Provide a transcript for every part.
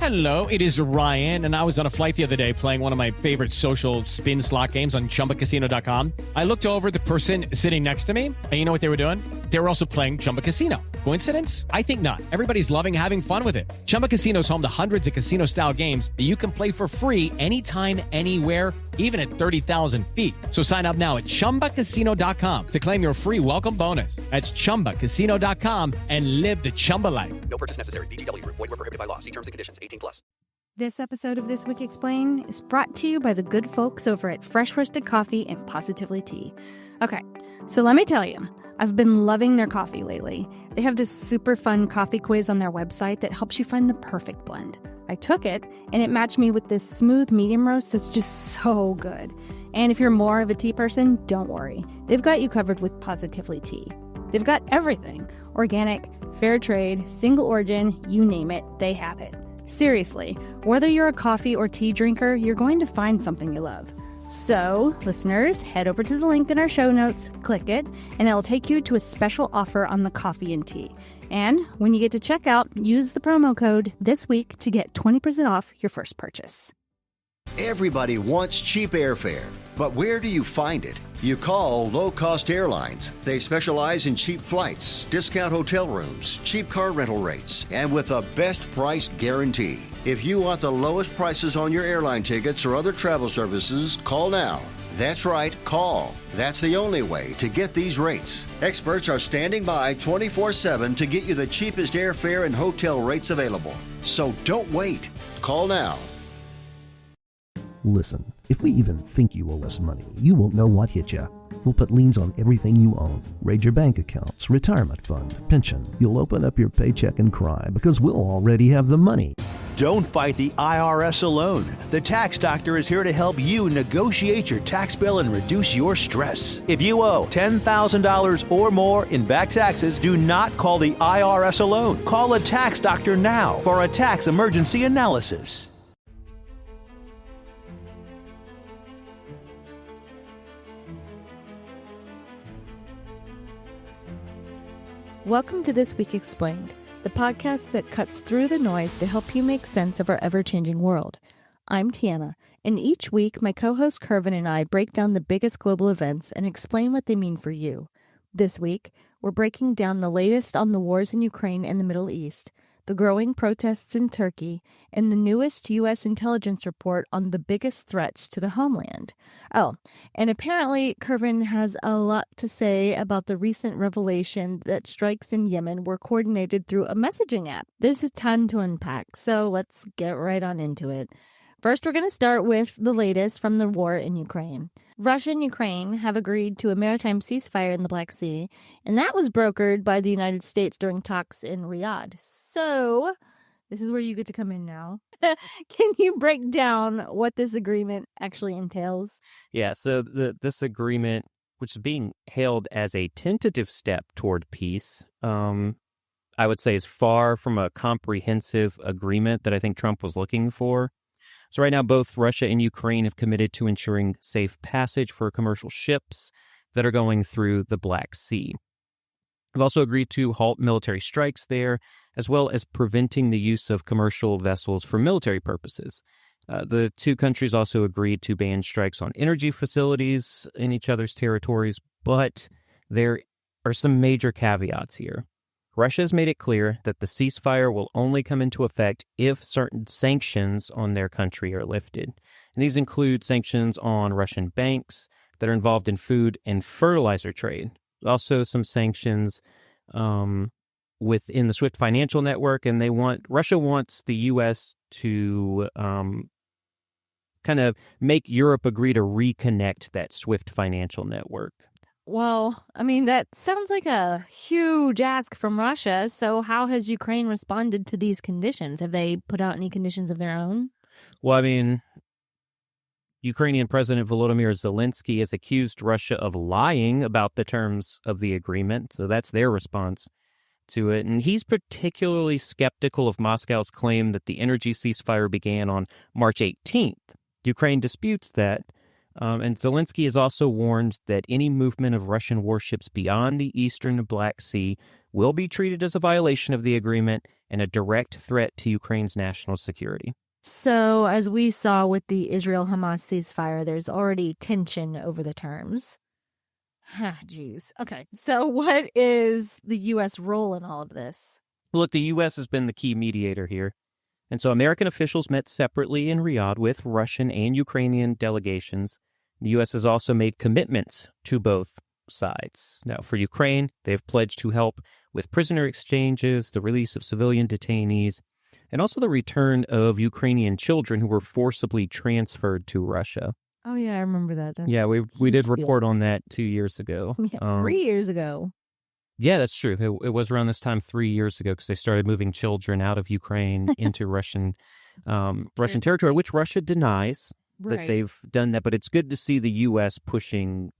Hello, it is Ryan, and I was on a flight the other day playing one of my favorite social spin slot games on ChumbaCasino.com. I looked over at the person sitting next to me, and you know what they were doing? They were also playing Chumba Casino. Coincidence? I think not. Everybody's loving having fun with it. Chumba Casino is home to hundreds of casino-style games that you can play for free anytime, anywhere, even at 30,000 feet. So sign up now at ChumbaCasino.com to claim your free welcome bonus. That's ChumbaCasino.com and live the Chumba life. No purchase necessary. VGW. Void where prohibited by law. See terms and conditions. 18+. This episode of This Week Explained is brought to you by the good folks over at Fresh Roasted Coffee and Positively Tea. Okay, so let me tell you, I've been loving their coffee lately. They have this super fun coffee quiz on their website that helps you find the perfect blend. I took it, and it matched me with this smooth medium roast that's just so good. And if you're more of a tea person, don't worry. They've got you covered with Positively Tea. They've got everything. Organic, fair trade, single origin, you name it, they have it. Seriously, whether you're a coffee or tea drinker, you're going to find something you love. So, listeners, head over to the link in our show notes, click it, and it'll take you to a special offer on the coffee and tea. And when you get to checkout, use the promo code THISWEEK to get 20% off your first purchase. Everybody wants cheap airfare, but where do you find it? You call Low Cost Airlines. They specialize in cheap flights, discount hotel rooms, cheap car rental rates, and with a best price guarantee. If you want the lowest prices on your airline tickets or other travel services, call now. That's right, call. That's the only way to get these rates. Experts are standing by 24/7 to get you the cheapest airfare and hotel rates available. So don't wait. Call now. Listen, if we even think you owe us money, you won't know what hit you. We'll put liens on everything you own. Raid your bank accounts, retirement fund, pension. You'll open up your paycheck and cry because we'll already have the money. Don't fight the IRS alone. The Tax Doctor is here to help you negotiate your tax bill and reduce your stress. If you owe $10,000 or more in back taxes, do not call the IRS alone. Call a Tax Doctor now for a tax emergency analysis. Welcome to This Week Explained, the podcast that cuts through the noise to help you make sense of our ever-changing world. I'm Tiana, and each week my co-host Kervin and I break down the biggest global events and explain what they mean for you. This week, we're breaking down the latest on the wars in Ukraine and the Middle East, the growing protests in Turkey, and the newest U.S. intelligence report on the biggest threats to the homeland. Oh, and apparently Kervin has a lot to say about the recent revelation that strikes in Yemen were coordinated through a messaging app. There's a ton to unpack, so let's get right on into it. First, we're going to start with the latest from the war in Ukraine. Russia and Ukraine have agreed to a maritime ceasefire in the Black Sea, and that was brokered by the United States during talks in Riyadh. So, this is where you get to come in now. Can you break down what this agreement actually entails? Yeah, so this agreement, which is being hailed as a tentative step toward peace, I would say is far from a comprehensive agreement that I think Trump was looking for. So right now, both Russia and Ukraine have committed to ensuring safe passage for commercial ships that are going through the Black Sea. They've also agreed to halt military strikes there, as well as preventing the use of commercial vessels for military purposes. The two countries also agreed to ban strikes on energy facilities in each other's territories, but there are some major caveats here. Russia has made it clear that the ceasefire will only come into effect if certain sanctions on their country are lifted. And these include sanctions on Russian banks that are involved in food and fertilizer trade. Also some sanctions within the SWIFT financial network, and Russia wants the U.S. to kind of make Europe agree to reconnect that SWIFT financial network. Well, I mean, that sounds like a huge ask from Russia. So how has Ukraine responded to these conditions? Have they put out any conditions of their own? Well, I mean, Ukrainian President Volodymyr Zelensky has accused Russia of lying about the terms of the agreement. So that's their response to it. And he's particularly skeptical of Moscow's claim that the energy ceasefire began on March 18th. Ukraine disputes that. And Zelensky has also warned that any movement of Russian warships beyond the eastern Black Sea will be treated as a violation of the agreement and a direct threat to Ukraine's national security. So, as we saw with the Israel-Hamas ceasefire, there's already tension over the terms. Geez. Okay. So, what is the U.S. role in all of this? Look, the U.S. has been the key mediator here. And so American officials met separately in Riyadh with Russian and Ukrainian delegations. The U.S. has also made commitments to both sides. Now, for Ukraine, they've pledged to help with prisoner exchanges, the release of civilian detainees, and also the return of Ukrainian children who were forcibly transferred to Russia. Oh, yeah, I remember that. Yeah, we did report on that 2 years ago. Yeah, 3 years ago. Yeah, that's true. It was around this time 3 years ago because they started moving children out of Ukraine into Russian territory, which Russia denies that they've done that. But it's good to see the U.S. pushing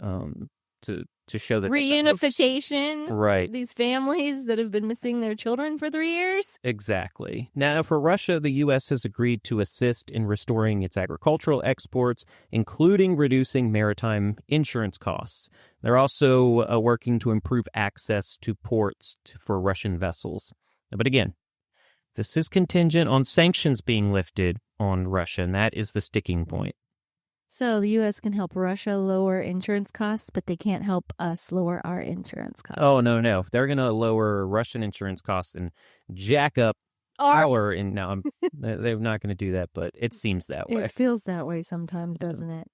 to show that reunification. Right. These families that have been missing their children for 3 years. Exactly. Now, for Russia, the U.S. has agreed to assist in restoring its agricultural exports, including reducing maritime insurance costs. They're also working to improve access to ports for Russian vessels. But again, this is contingent on sanctions being lifted on Russia, and that is the sticking point. So the U.S. can help Russia lower insurance costs, but they can't help us lower our insurance costs. Oh, no. They're going to lower Russian insurance costs and jack up our... And now they're not going to do that, but it seems that way. It feels that way sometimes, doesn't it?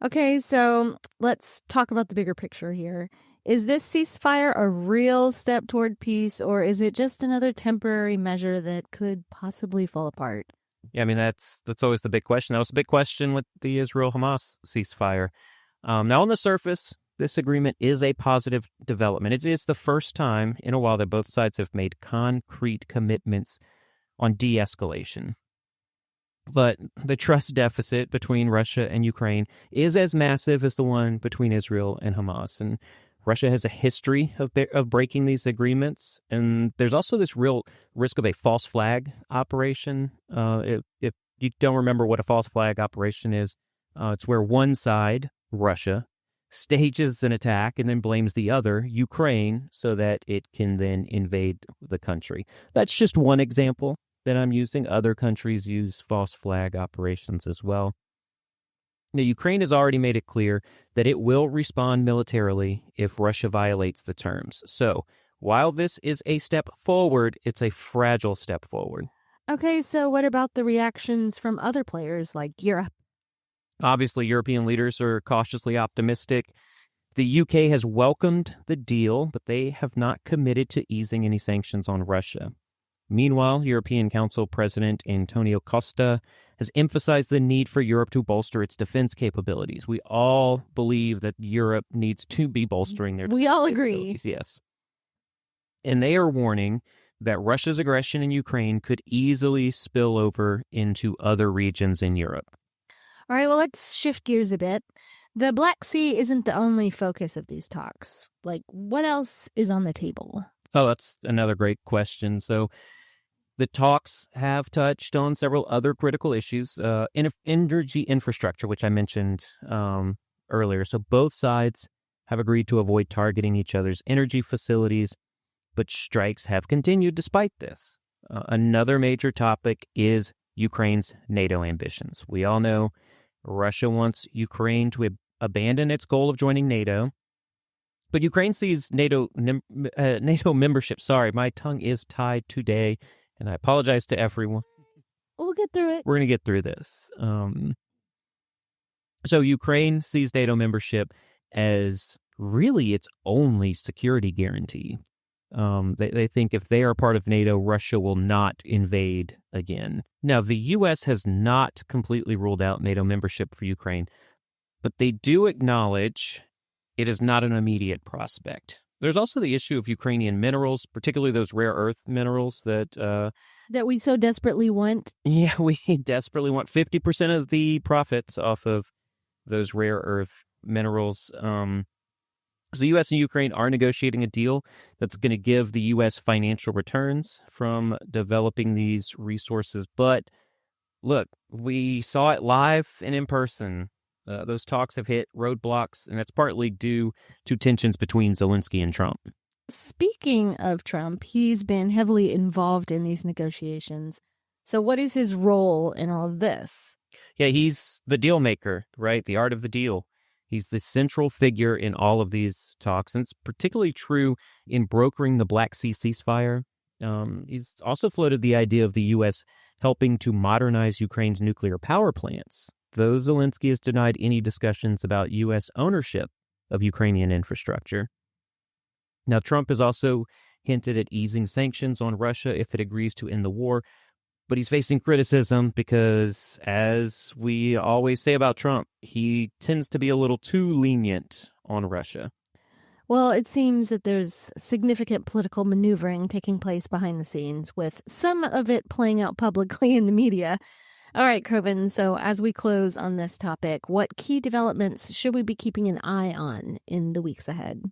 Okay, so let's talk about the bigger picture here. Is this ceasefire a real step toward peace, or is it just another temporary measure that could possibly fall apart? Yeah, I mean, that's always the big question. That was the big question with the Israel-Hamas ceasefire. Now, on the surface, this agreement is a positive development. It's the first time in a while that both sides have made concrete commitments on de-escalation. But the trust deficit between Russia and Ukraine is as massive as the one between Israel and Hamas. And Russia has a history of breaking these agreements, and there's also this real risk of a false flag operation. If you don't remember what a false flag operation is, it's where one side, Russia, stages an attack and then blames the other, Ukraine, so that it can then invade the country. That's just one example that I'm using. Other countries use false flag operations as well. Now, Ukraine has already made it clear that it will respond militarily if Russia violates the terms. So, while this is a step forward, it's a fragile step forward. Okay, so what about the reactions from other players like Europe? Obviously, European leaders are cautiously optimistic. The UK has welcomed the deal, but they have not committed to easing any sanctions on Russia. Meanwhile, European Council President Antonio Costa has emphasized the need for Europe to bolster its defense capabilities. We all believe that Europe needs to be bolstering their defense capabilities. We all agree. Yes. And they are warning that Russia's aggression in Ukraine could easily spill over into other regions in Europe. All right, well, let's shift gears a bit. The Black Sea isn't the only focus of these talks. Like, what else is on the table? Oh, that's another great question. So the talks have touched on several other critical issues, energy infrastructure, which I mentioned earlier. So both sides have agreed to avoid targeting each other's energy facilities, but strikes have continued despite this. Another major topic is Ukraine's NATO ambitions. We all know Russia wants Ukraine to abandon its goal of joining NATO, but Ukraine sees NATO membership. Sorry, my tongue is tied today, and I apologize to everyone. We'll get through it. We're going to get through this. So Ukraine sees NATO membership as really its only security guarantee. They think if they are part of NATO, Russia will not invade again. Now, the U.S. has not completely ruled out NATO membership for Ukraine, but they do acknowledge it is not an immediate prospect. There's also the issue of Ukrainian minerals, particularly those rare earth minerals that we so desperately want. Yeah, we desperately want 50% of the profits off of those rare earth minerals. So the U.S. and Ukraine are negotiating a deal that's going to give the U.S. financial returns from developing these resources. But look, we saw it live and in person. Those talks have hit roadblocks, and that's partly due to tensions between Zelensky and Trump. speaking of Trump, he's been heavily involved in these negotiations. So what is his role in all of this? Yeah, he's the deal maker, right? The art of the deal. He's the central figure in all of these talks, and it's particularly true in brokering the Black Sea ceasefire. He's also floated the idea of the U.S. helping to modernize Ukraine's nuclear power plants, though Zelensky has denied any discussions about U.S. ownership of Ukrainian infrastructure. Now, Trump has also hinted at easing sanctions on Russia if it agrees to end the war, but he's facing criticism because, as we always say about Trump, he tends to be a little too lenient on Russia. Well, it seems that there's significant political maneuvering taking place behind the scenes, with some of it playing out publicly in the media. All right, Kervin, so as we close on this topic, what key developments should we be keeping an eye on in the weeks ahead?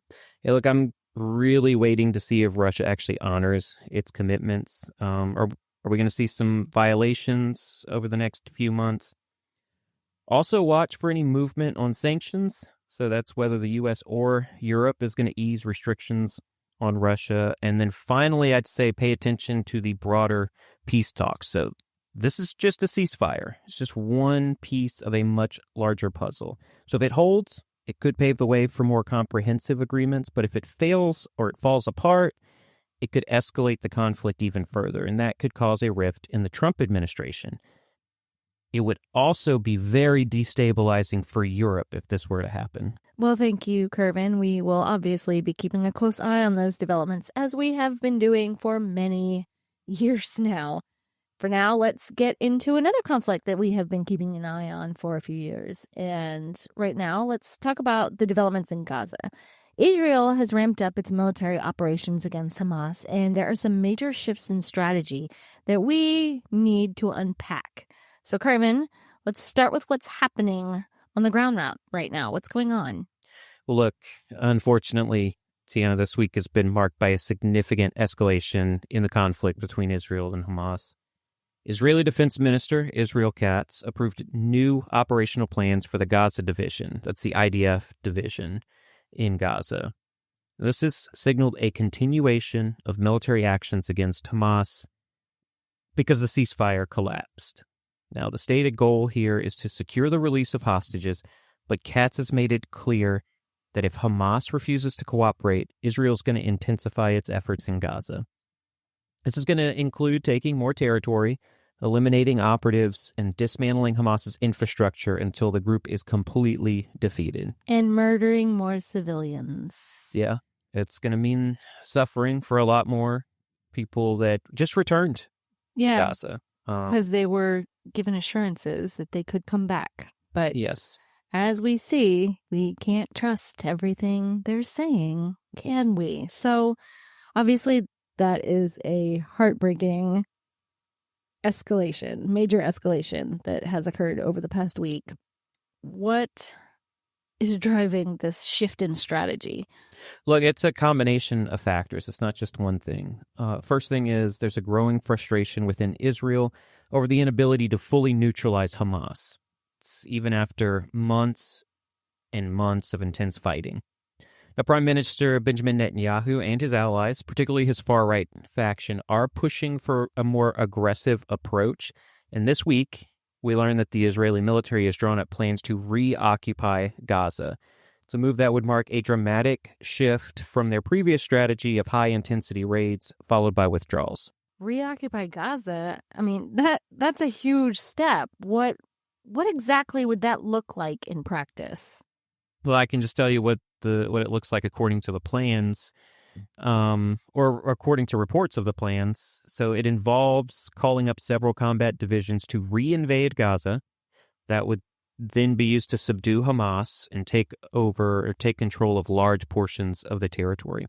Yeah, look, I'm really waiting to see if Russia actually honors its commitments. Are we going to see some violations over the next few months? Also, watch for any movement on sanctions. So that's whether the U.S. or Europe is going to ease restrictions on Russia. And then finally, I'd say pay attention to the broader peace talks. So this is just a ceasefire. It's just one piece of a much larger puzzle. So if it holds, it could pave the way for more comprehensive agreements. But if it fails or it falls apart, it could escalate the conflict even further, and that could cause a rift in the Trump administration. It would also be very destabilizing for Europe if this were to happen. Well, thank you, Kervin. We will obviously be keeping a close eye on those developments, as we have been doing for many years now. For now, let's get into another conflict that we have been keeping an eye on for a few years. And right now, let's talk about the developments in Gaza. Israel has ramped up its military operations against Hamas, and there are some major shifts in strategy that we need to unpack. So, Kervin, let's start with what's happening on the ground route right now. What's going on? Well, look, unfortunately, Tiana, this week has been marked by a significant escalation in the conflict between Israel and Hamas. Israeli Defense Minister Israel Katz approved new operational plans for the Gaza division. That's the IDF division in Gaza. This has signaled a continuation of military actions against Hamas because the ceasefire collapsed. Now, the stated goal here is to secure the release of hostages, but Katz has made it clear that if Hamas refuses to cooperate, Israel's going to intensify its efforts in Gaza. This is going to include taking more territory, eliminating operatives, and dismantling Hamas's infrastructure until the group is completely defeated. And murdering more civilians. Yeah, it's going to mean suffering for a lot more people that just returned to Gaza. Because they were given assurances that they could come back. But yes, as we see, we can't trust everything they're saying, can we? So, obviously, that is a heartbreaking major escalation that has occurred over the past week. What is driving this shift in strategy? Look, it's a combination of factors. It's not just one thing. First thing is there's a growing frustration within Israel over the inability to fully neutralize Hamas, even after months and months of intense fighting. Now, Prime Minister Benjamin Netanyahu and his allies, particularly his far-right faction, are pushing for a more aggressive approach. And this week, we learned that the Israeli military has drawn up plans to reoccupy Gaza. It's a move that would mark a dramatic shift from their previous strategy of high-intensity raids, followed by withdrawals. Reoccupy Gaza? I mean, that's a huge step. What exactly would that look like in practice? Well, I can just tell you what it looks like according to the plans, or according to reports of the plans. So it involves calling up several combat divisions to re-invade Gaza. That would then be used to subdue Hamas and take control of large portions of the territory.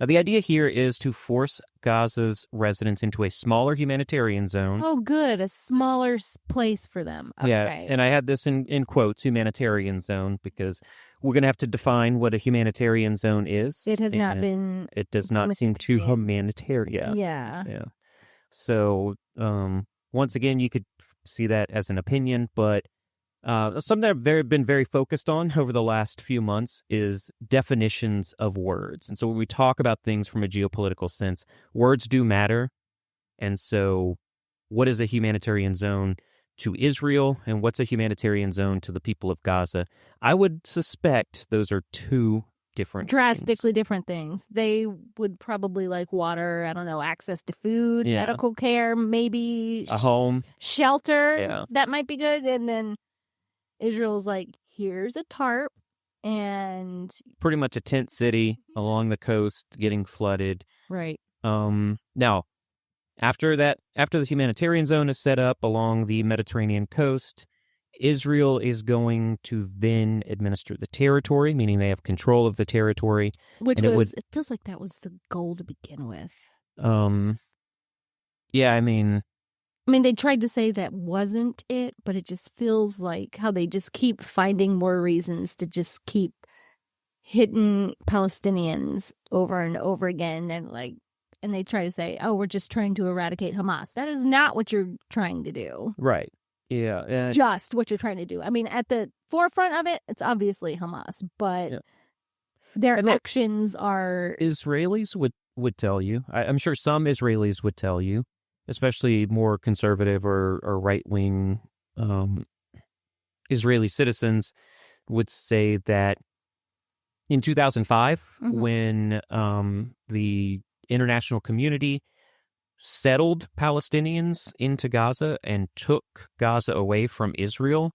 Now, the idea here is to force Gaza's residents into a smaller humanitarian zone. Oh, good. A smaller place for them. Okay. Yeah, and I had this in quotes, humanitarian zone, because we're going to have to define what a humanitarian zone is. It has not been... It does not seem too humanitarian. Yeah. So, once again, you could see that as an opinion, but Something that I've been very focused on over the last few months is definitions of words. And so when we talk about things from a geopolitical sense, words do matter. And so what is a humanitarian zone to Israel and what's a humanitarian zone to the people of Gaza? I would suspect those are two different drastically things. different things. They would probably like water, I don't know, access to food, Yeah. medical care, maybe A home. shelter. Yeah. That might be good. And then Israel's like, here's a tarp and Pretty much a tent city along the coast getting flooded. right. Now, after the humanitarian zone is set up along the Mediterranean coast, Israel is going to then administer the territory, meaning they have control of the territory. Which and it feels like that was the goal to begin with. Yeah, I mean, they tried to say that wasn't it, but it just feels like how they just keep finding more reasons to just keep hitting Palestinians over and over again. And they try to say, oh, we're just trying to eradicate Hamas. That is not what you're trying to do. right. Yeah. Just what you're trying to do. At the forefront of it, it's obviously Hamas, but their And look, actions are... Israelis would tell you, I'm sure some Israelis would tell you, especially more conservative or right-wing Israeli citizens would say that in 2005, when the international community settled Palestinians into Gaza and took Gaza away from Israel,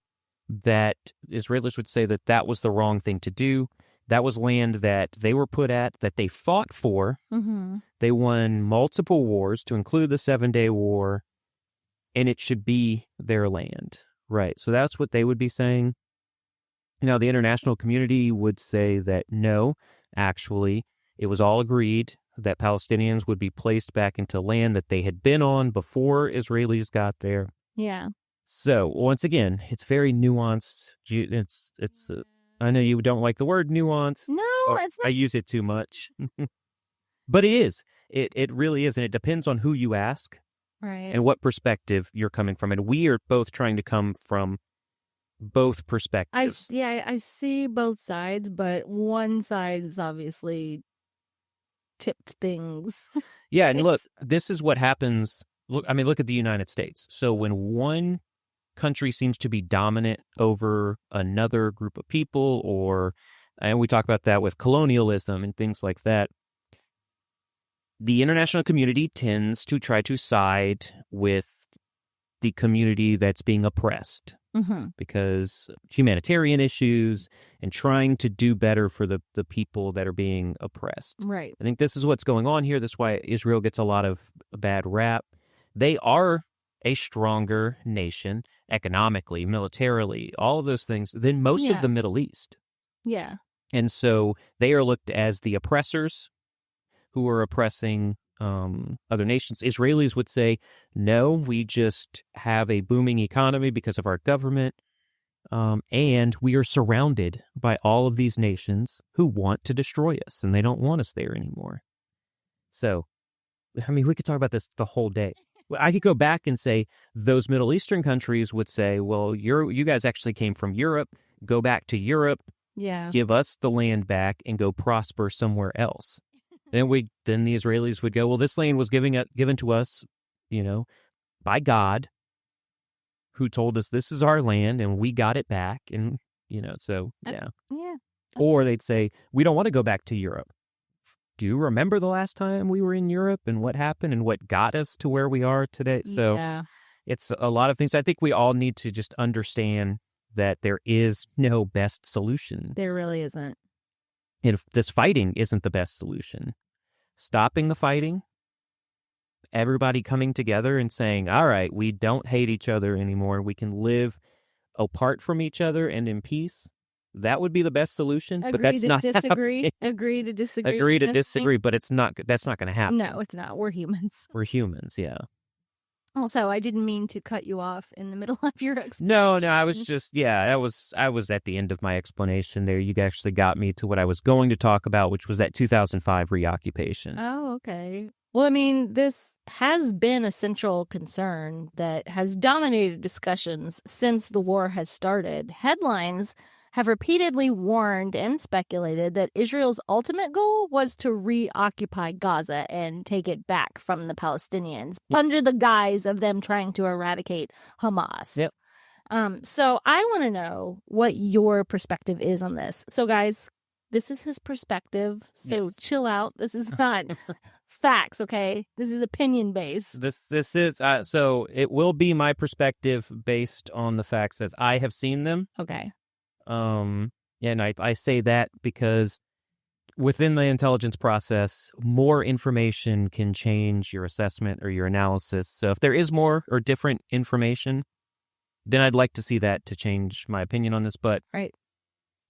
that Israelis would say that that was the wrong thing to do. That was land that they were put at, that they fought for. Mm-hmm. They won multiple wars, to include the 7-Day War, and it should be their land. Right. So that's what they would be saying. Now, the international community would say that no, actually, it was all agreed that Palestinians would be placed back into land that they had been on before Israelis got there. Yeah. So, once again, it's very nuanced. I know you don't like the word nuanced. No, or it's I not. use it too much. But it is. It really is. And it depends on who you ask Right. and what perspective you're coming from. And we are both trying to come from both perspectives. I see both sides, but one side is obviously tipped things. Yeah, and look, It's- this is what happens. Look at the United States. So when one country seems to be dominant over another group of people, and we talk about that with colonialism and things like that, the international community tends to try to side with the community that's being oppressed. Mm-hmm. Because humanitarian issues and trying to do better for the people that are being oppressed. Right. I think this is what's going on here. That's why Israel gets a lot of bad rap. They are a stronger nation economically, militarily, all of those things than most of the Middle East. Yeah. And so they are looked as the oppressors who are oppressing other nations. Israelis would say, no, we just have a booming economy because of our government, and we are surrounded by all of these nations who want to destroy us, and they don't want us there anymore. So, we could talk about this the whole day. I could go back and say those Middle Eastern countries would say, well, you guys actually came from Europe, go back to Europe, Yeah. give us the land back, and go prosper somewhere else. Then the Israelis would go, well, this land was given to us, by God, who told us this is our land and we got it back, and so yeah. Yeah. Or they'd say, we don't want to go back to Europe. Do you remember the last time we were in Europe and what happened and what got us to where we are today? So yeah. it's a lot of things. I think we all need to just understand that there is no best solution. There really isn't. If this fighting isn't the best solution, stopping the fighting, everybody coming together and saying, all right, we don't hate each other anymore. We can live apart from each other and in peace. That would be the best solution. Agree but that's to not disagree. happening. Agree to disagree. Agree to disagree, but that's not going to happen. No, it's not. We're humans. We're humans, yeah. Also, I didn't mean to cut you off in the middle of your explanation. No, I was just, I was at the end of my explanation there. You actually got me to what I was going to talk about, which was that 2005 reoccupation. Oh, okay. Well, I mean, this has been a central concern that has dominated discussions since the war has started. Headlines have repeatedly warned and speculated that Israel's ultimate goal was to reoccupy Gaza and take it back from the Palestinians under the guise of them trying to eradicate Hamas. Yep. So I want to know what your perspective is on this. So, guys, this is his perspective. So chill out. This is not facts, okay? This is opinion based. This is so it will be my perspective based on the facts as I have seen them. Okay. And I say that because within the intelligence process, more information can change your assessment or your analysis. So if there is more or different information, then I'd like to see that to change my opinion on this. But Right.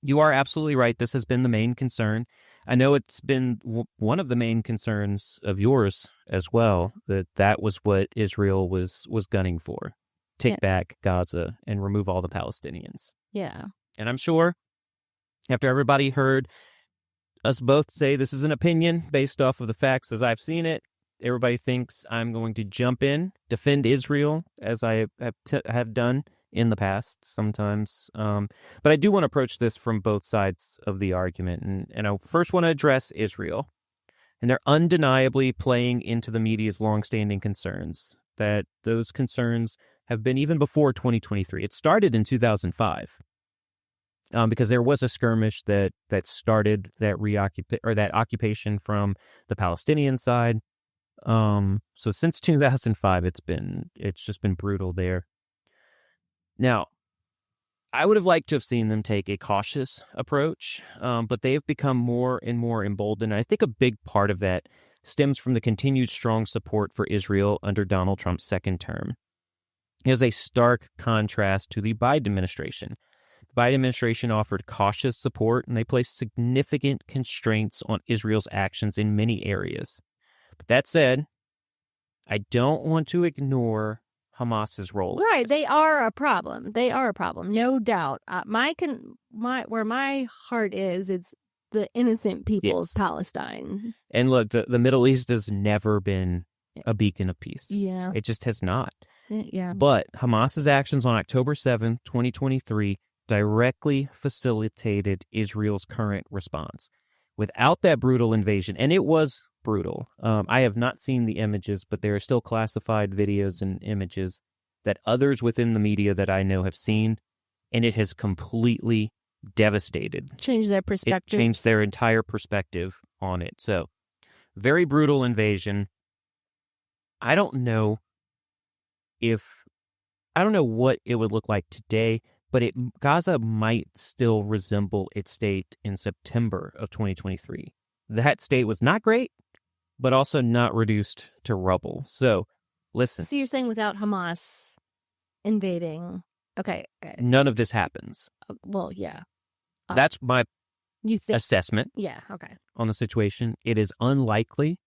You are absolutely right. This has been the main concern. I know it's been one of the main concerns of yours as well, that was what Israel was gunning for. Take back Gaza and remove all the Palestinians. Yeah. And I'm sure after everybody heard us both say this is an opinion based off of the facts as I've seen it, everybody thinks I'm going to jump in, defend Israel as I have done in the past sometimes. But I do want to approach this from both sides of the argument. And I first want to address Israel. And they're undeniably playing into the media's longstanding concerns, that those concerns have been even before 2023. It started in 2005. Because there was a skirmish that started that that occupation from the Palestinian side. So since 2005, it's just been brutal there. Now, I would have liked to have seen them take a cautious approach, but they have become more and more emboldened. I think a big part of that stems from the continued strong support for Israel under Donald Trump's second term. It is a stark contrast to the Biden administration. The Biden administration offered cautious support, and they placed significant constraints on Israel's actions in many areas. But that said, I don't want to ignore Hamas's role. Right, they are a problem. They are a problem, no doubt. Where my heart is, it's the innocent people of Palestine. And look, the Middle East has never been a beacon of peace. Yeah, it just has not. Yeah. But Hamas's actions on October 7th, 2023, directly facilitated Israel's current response. Without that brutal invasion, and it was brutal. I have not seen the images, but there are still classified videos and images that others within the media that I know have seen, and it has completely devastated. Changed their perspective. It changed their entire perspective on it. So, very brutal invasion. I don't know what it would look like today, but Gaza might still resemble its state in September of 2023. That state was not great, but also not reduced to rubble. So, listen. So you're saying without Hamas invading, okay. None of this happens. Well, yeah. That's my assessment. Yeah, okay. On the situation. It is unlikely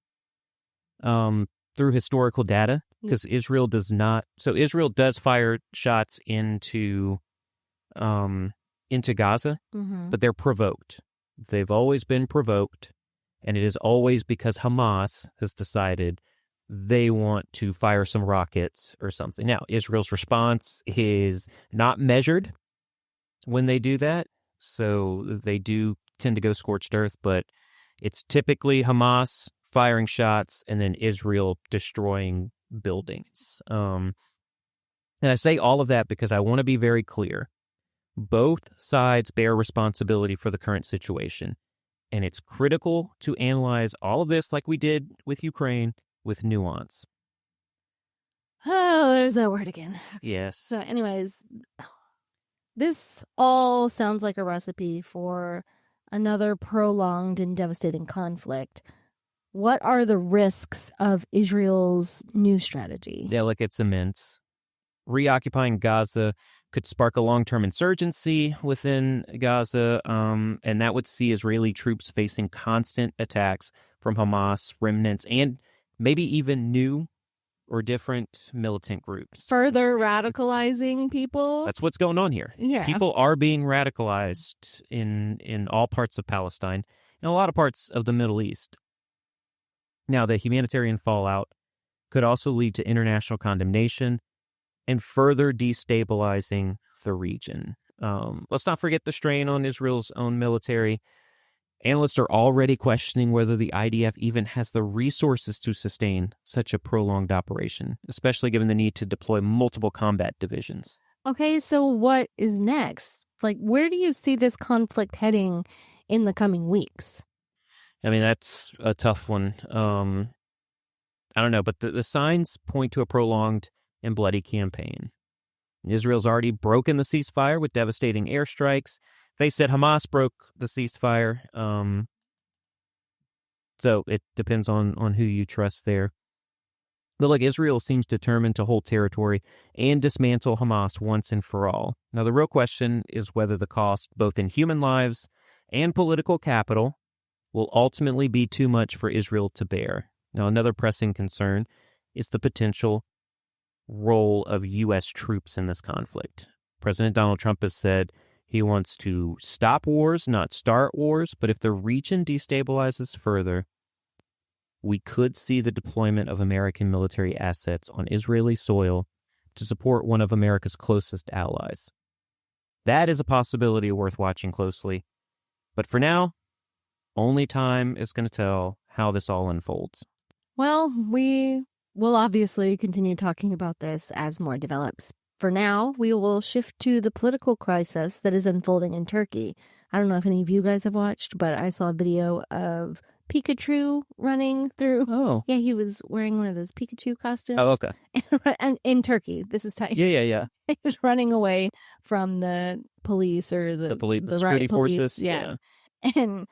through historical data, because Israel does not. So Israel does fire shots into Gaza, but they're provoked. They've always been provoked, and it is always because Hamas has decided they want to fire some rockets or something. Now, Israel's response is not measured when they do that, so they do tend to go scorched earth, but it's typically Hamas firing shots and then Israel destroying buildings. And I say all of that because I want to be very clear. Both sides bear responsibility for the current situation, and it's critical to analyze all of this like we did with Ukraine with nuance. Oh, there's that word again. Yes. So anyways, this all sounds like a recipe for another prolonged and devastating conflict. What are the risks of Israel's new strategy? Yeah, look, it's immense. Reoccupying Gaza could spark a long-term insurgency within Gaza, and that would see Israeli troops facing constant attacks from Hamas remnants and maybe even new or different militant groups. Further radicalizing people. That's what's going on here. Yeah. People are being radicalized in all parts of Palestine and a lot of parts of the Middle East. Now, the humanitarian fallout could also lead to international condemnation and further destabilizing the region. Let's not forget the strain on Israel's own military. Analysts are already questioning whether the IDF even has the resources to sustain such a prolonged operation, especially given the need to deploy multiple combat divisions. Okay, so what is next? Like, where do you see this conflict heading in the coming weeks? I mean, that's a tough one. I don't know, but the signs point to a prolonged and bloody campaign. Israel's already broken the ceasefire with devastating airstrikes. They said Hamas broke the ceasefire. So it depends on who you trust there. But look, Israel seems determined to hold territory and dismantle Hamas once and for all. Now, the real question is whether the cost, both in human lives and political capital, will ultimately be too much for Israel to bear. Now, another pressing concern is the potential role of U.S. troops in this conflict. President Donald Trump has said he wants to stop wars, not start wars, but if the region destabilizes further, we could see the deployment of American military assets on Israeli soil to support one of America's closest allies. That is a possibility worth watching closely. But for now, only time is going to tell how this all unfolds. Well, we will obviously continue talking about this as more develops. For now, we will shift to the political crisis that is unfolding in Turkey. I don't know if any of you guys have watched, but I saw a video of Pikachu running through. Oh. Yeah, he was wearing one of those Pikachu costumes. Oh, okay. And in Turkey, this is tight. Yeah. He was running away from the police or the security forces. Yeah. And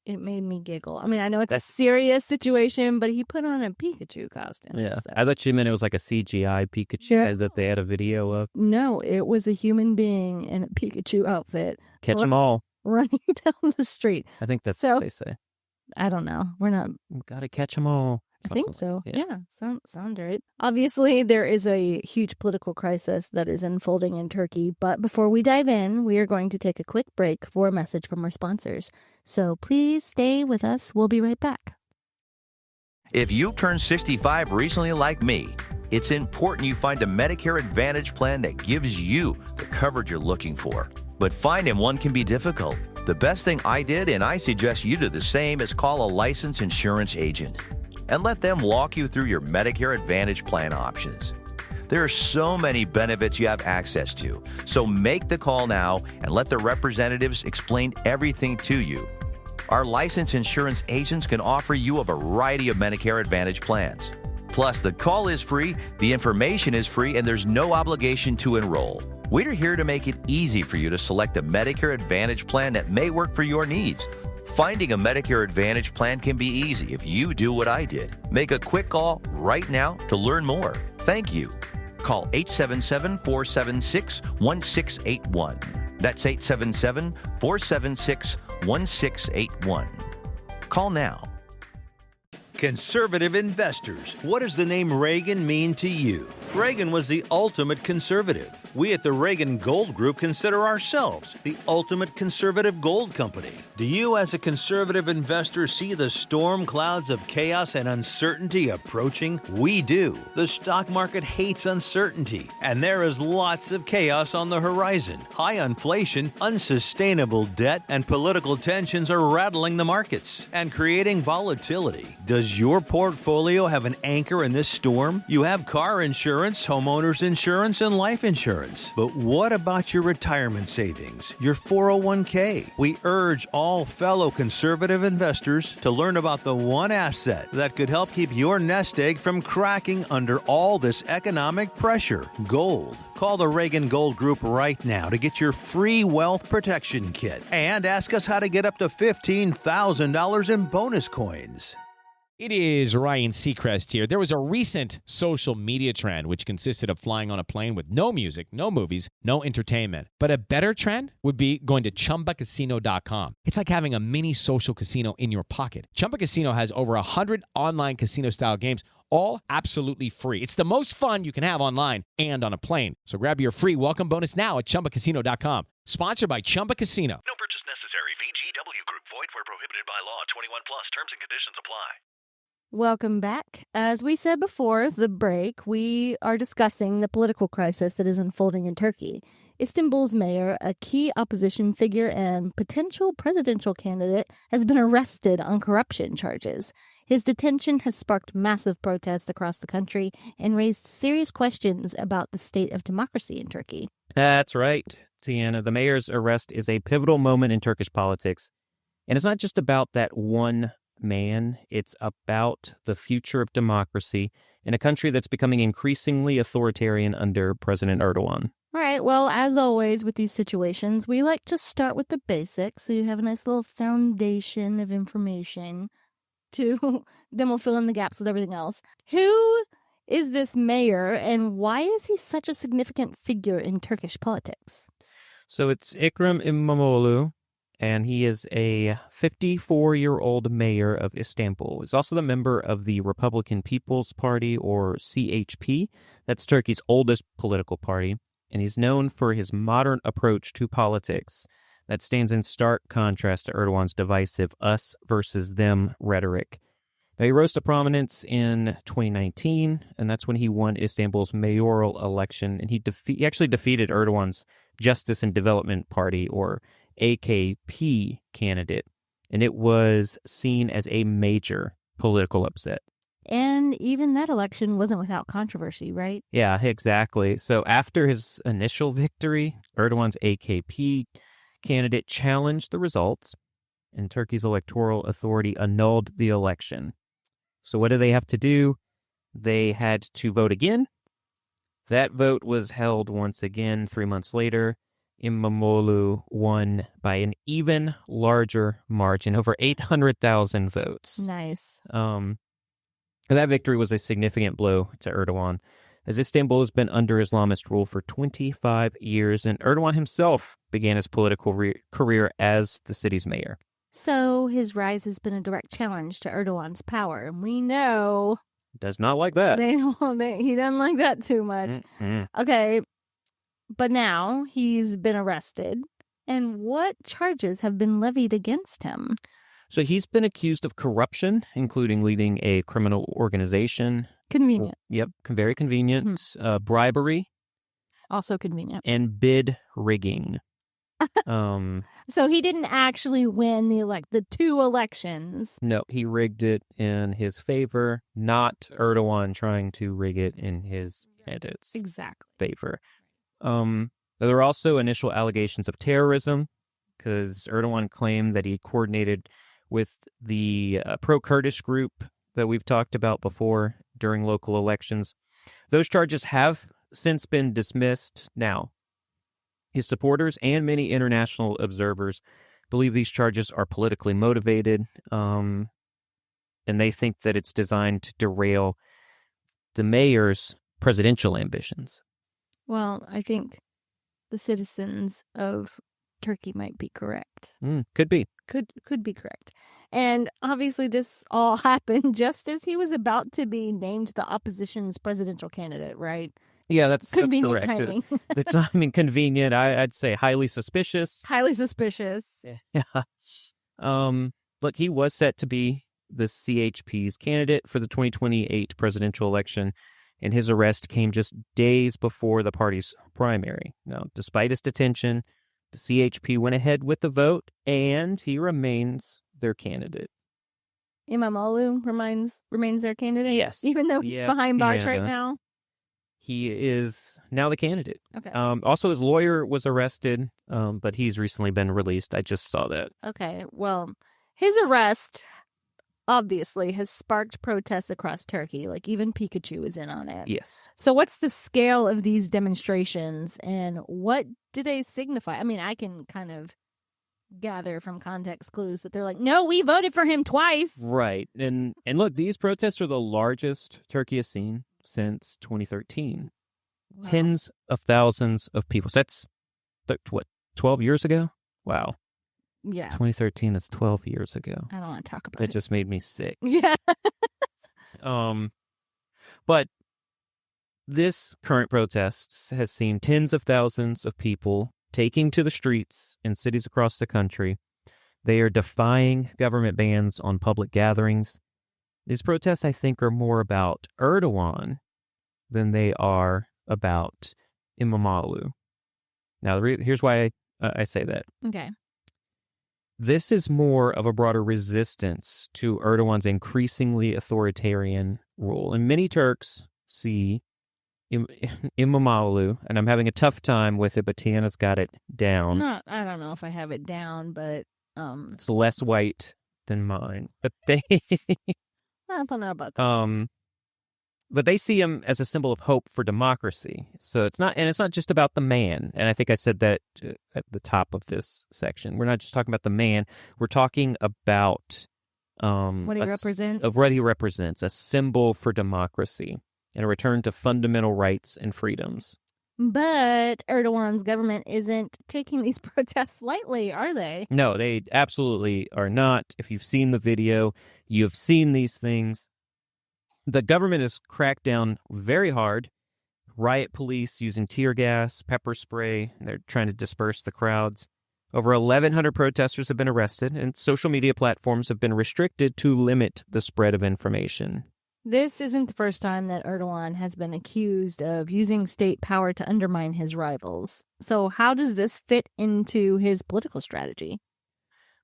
it made me giggle. I mean, I know it's a serious situation, but he put on a Pikachu costume. Yeah. So. I thought you meant it was like a CGI Pikachu that they had a video of. No, it was a human being in a Pikachu outfit. Catch them all. Running down the street. I think that's what they say. I don't know. We're not. Gotta catch them all. I think so. Yeah. Sound right. Obviously, there is a huge political crisis that is unfolding in Turkey. But before we dive in, we are going to take a quick break for a message from our sponsors. So please stay with us. We'll be right back. If you turned 65 recently like me, it's important you find a Medicare Advantage plan that gives you the coverage you're looking for. But finding one can be difficult. The best thing I did, and I suggest you do the same, is call a licensed insurance agent and let them walk you through your Medicare Advantage plan options. There are so many benefits you have access to, so make the call now and let the representatives explain everything to you. Our licensed insurance agents can offer you a variety of Medicare Advantage plans. Plus, the call is free, the information is free, and there's no obligation to enroll. We're here to make it easy for you to select a Medicare Advantage plan that may work for your needs. Finding a Medicare Advantage plan can be easy if you do what I did. Make a quick call right now to learn more. Thank you. Call 877-476-1681. That's 877-476-1681. Call now. Conservative investors. What does the name Reagan mean to you? Reagan was the ultimate conservative. We at the Reagan Gold Group consider ourselves the ultimate conservative gold company. Do you as a conservative investor see the storm clouds of chaos and uncertainty approaching? We do. The stock market hates uncertainty, and there is lots of chaos on the horizon. High inflation, unsustainable debt, and political tensions are rattling the markets and creating volatility. Does your portfolio have an anchor in this storm? You have car insurance, homeowners insurance, and life insurance. But what about your retirement savings, your 401k? We urge all fellow conservative investors to learn about the one asset that could help keep your nest egg from cracking under all this economic pressure: gold. Call the Reagan Gold Group right now to get your free wealth protection kit and ask us how to get up to $15,000 in bonus coins. It is Ryan Seacrest here. There was a recent social media trend which consisted of flying on a plane with no music, no movies, no entertainment. But a better trend would be going to ChumbaCasino.com. It's like having a mini social casino in your pocket. Chumba Casino has over 100 online casino-style games, all absolutely free. It's the most fun you can have online and on a plane. So grab your free welcome bonus now at ChumbaCasino.com. Sponsored by Chumba Casino. No purchase necessary. VGW Group. Void where prohibited by law. 21 plus. Terms and conditions apply. Welcome back. As we said before the break, we are discussing the political crisis that is unfolding in Turkey. Istanbul's mayor, a key opposition figure and potential presidential candidate, has been arrested on corruption charges. His detention has sparked massive protests across the country and raised serious questions about the state of democracy in Turkey. That's right, Tiana. The mayor's arrest is a pivotal moment in Turkish politics. And it's not just about that one man. It's about the future of democracy in a country that's becoming increasingly authoritarian under President Erdogan. All right, well, as always with these situations, we like to start with the basics, so you have a nice little foundation of information. Then we'll fill in the gaps with everything else. Who is this mayor, and why is he such a significant figure in Turkish politics? So it's Ekrem İmamoğlu, and he is a 54-year-old mayor of Istanbul. He's also the member of the Republican People's Party, or CHP. That's Turkey's oldest political party. And he's known for his modern approach to politics that stands in stark contrast to Erdogan's divisive us versus them rhetoric. Now, he rose to prominence in 2019, and that's when he won Istanbul's mayoral election, and he actually defeated Erdogan's Justice and Development Party, or AKP, candidate, and it was seen as a major political upset. And even that election wasn't without controversy, right? Yeah, exactly. So after his initial victory, Erdogan's AKP candidate challenged the results, and Turkey's electoral authority annulled the election. So what do they have to do? They had to vote again. That vote was held once again 3 months later. İmamoğlu won by an even larger margin, over 800,000 votes. Nice. That victory was a significant blow to Erdogan, as Istanbul has been under Islamist rule for 25 years, and Erdogan himself began his political career as the city's mayor. So his rise has been a direct challenge to Erdogan's power, and we know... Does not like that. He doesn't like that too much. Mm-hmm. Okay, but now he's been arrested, and what charges have been levied against him? So he's been accused of corruption, including leading a criminal organization. Convenient. Yep, very convenient. Mm-hmm. Bribery. Also convenient. And bid rigging. So he didn't actually win the two elections. No, he rigged it in his favor, not Erdogan trying to rig it in his candidate's favor. There were also initial allegations of terrorism, because Erdogan claimed that he coordinated with the pro-Kurdish group that we've talked about before during local elections. Those charges have since been dismissed now. His supporters and many international observers believe these charges are politically motivated, and they think that it's designed to derail the mayor's presidential ambitions. Well, I think the citizens of Turkey might be correct. Could be. Could be correct. And obviously this all happened just as he was about to be named the opposition's presidential candidate, right? Yeah, that's correct. Timing. The timing convenient. I'd say highly suspicious. Highly suspicious. Yeah. Look, he was set to be the CHP's candidate for the 2028 presidential election, and his arrest came just days before the party's primary. Now, despite his detention, the CHP went ahead with the vote, and he remains their candidate. İmamoğlu remains their candidate? Yes. Even though he's behind bars right now? He is now the candidate. Okay. Also, his lawyer was arrested, but he's recently been released. I just saw that. Okay. Well, his arrest obviously has sparked protests across Turkey. Like, even Pikachu is in on it. Yes. So what's the scale of these demonstrations, and what do they signify? I mean, I can kind of gather from context clues that they're like, no, we voted for him twice. Right. And look, these protests are the largest Turkey has seen since 2013. Wow. Tens of thousands of people. So that's, 12 years ago? Wow. Yeah. 2013, that's 12 years ago. I don't want to talk about it. That just made me sick. Yeah. But this current protests has seen tens of thousands of people taking to the streets in cities across the country. They are defying government bans on public gatherings. These protests, I think, are more about Erdogan than they are about Imamoglu. Now, here's why I say that. Okay. This is more of a broader resistance to Erdogan's increasingly authoritarian rule. And many Turks see Imamoglu, and I'm having a tough time with it, but Tiana's got it down. I don't know if I have it down, but it's less white than mine. But they I don't know about that. But they see him as a symbol of hope for democracy. So it's not just about the man. And I think I said that at the top of this section. We're not just talking about the man. We're talking about what he represents. Of what he represents, a symbol for democracy and a return to fundamental rights and freedoms. But Erdogan's government isn't taking these protests lightly, are they? No, they absolutely are not. If you've seen the video, you have seen these things. The government has cracked down very hard. Riot police using tear gas, pepper spray. They're trying to disperse the crowds. Over 1,100 protesters have been arrested, and social media platforms have been restricted to limit the spread of information. This isn't the first time that Erdogan has been accused of using state power to undermine his rivals. So how does this fit into his political strategy?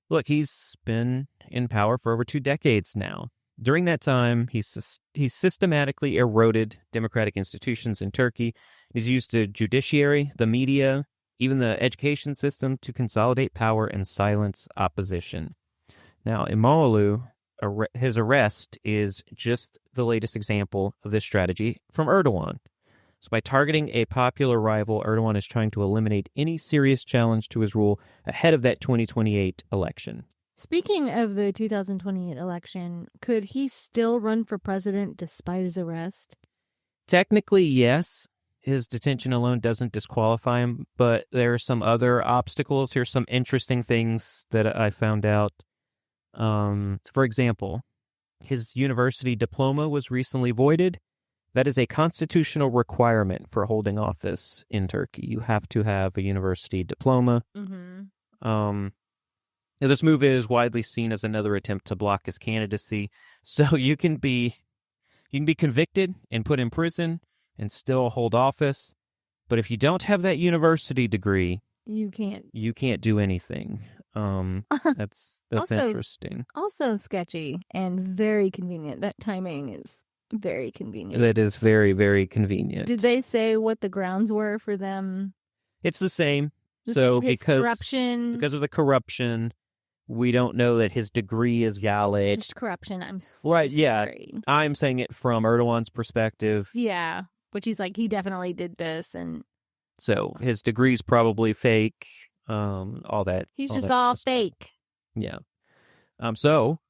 Look, he's been in power for over 2 decades now. During that time, he's systematically eroded democratic institutions in Turkey. He's used the judiciary, the media, even the education system to consolidate power and silence opposition. Now, Imamoglu, his arrest is just the latest example of this strategy from Erdogan. So by targeting a popular rival, Erdogan is trying to eliminate any serious challenge to his rule ahead of that 2028 election. Speaking of the 2028 election, could he still run for president despite his arrest? Technically, yes. His detention alone doesn't disqualify him, but there are some other obstacles. Here's some interesting things that I found out. For example, his university diploma was recently voided. That is a constitutional requirement for holding office in Turkey. You have to have a university diploma. Mm-hmm. This move is widely seen as another attempt to block his candidacy. So you can be convicted and put in prison and still hold office, but if you don't have that university degree, you can't do anything. That's also interesting. Also sketchy and very convenient. That timing is very convenient. That is very, very convenient. Did they say what the grounds were for them? It's the same. Because of the corruption, we don't know that his degree is valid. It's corruption. I'm so right. Yeah, sorry. I'm saying it from Erdogan's perspective. Yeah, which he's like, he definitely did this, and so his degree's probably fake. All that. He's just all fake. Yeah. So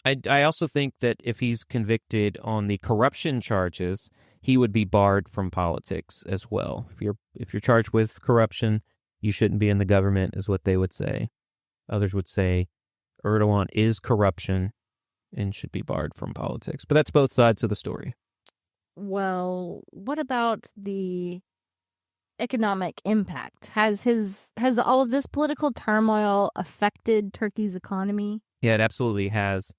I also think that if he's convicted on the corruption charges, he would be barred from politics as well. If you're charged with corruption, you shouldn't be in the government, is what they would say. Others would say Erdogan is corruption and should be barred from politics. But that's both sides of the story. Well, what about the economic impact? Has all of this political turmoil affected Turkey's economy? Yeah, it absolutely has.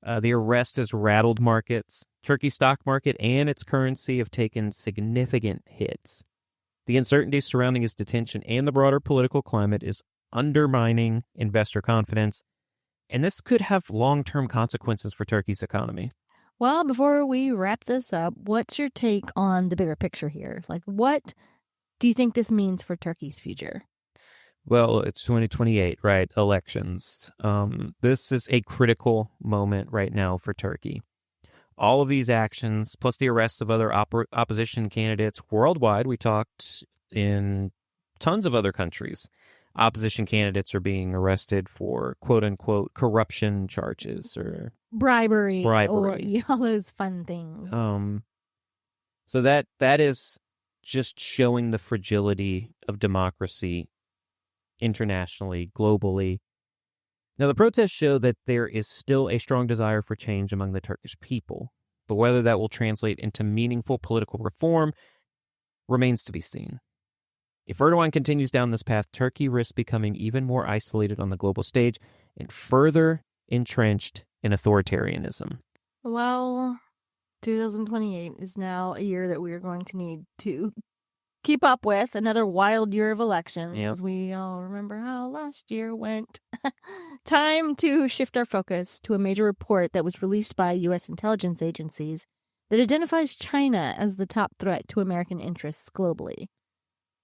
The arrest has rattled markets. Turkey's stock market and its currency have taken significant hits. The uncertainty surrounding his detention and the broader political climate is undermining investor confidence, and this could have long-term consequences for Turkey's economy. Well, before we wrap this up, what's your take on the bigger picture here? Like, what do you think this means for Turkey's future? Well, it's 2028, right? Elections. This is a critical moment right now for Turkey. All of these actions, plus the arrests of other opposition candidates worldwide, we talked in tons of other countries. Opposition candidates are being arrested for quote-unquote corruption charges or bribery. Or all those fun things. So that is just showing the fragility of democracy internationally, globally. Now, the protests show that there is still a strong desire for change among the Turkish people. but whether that will translate into meaningful political reform remains to be seen. If Erdogan continues down this path, Turkey risks becoming even more isolated on the global stage and further entrenched in authoritarianism. Well, 2028 is now a year that we are going to need to keep up with. Another wild year of elections. Yep. We all remember how last year went. Time to shift our focus to a major report that was released by U.S. intelligence agencies that identifies China as the top threat to American interests globally.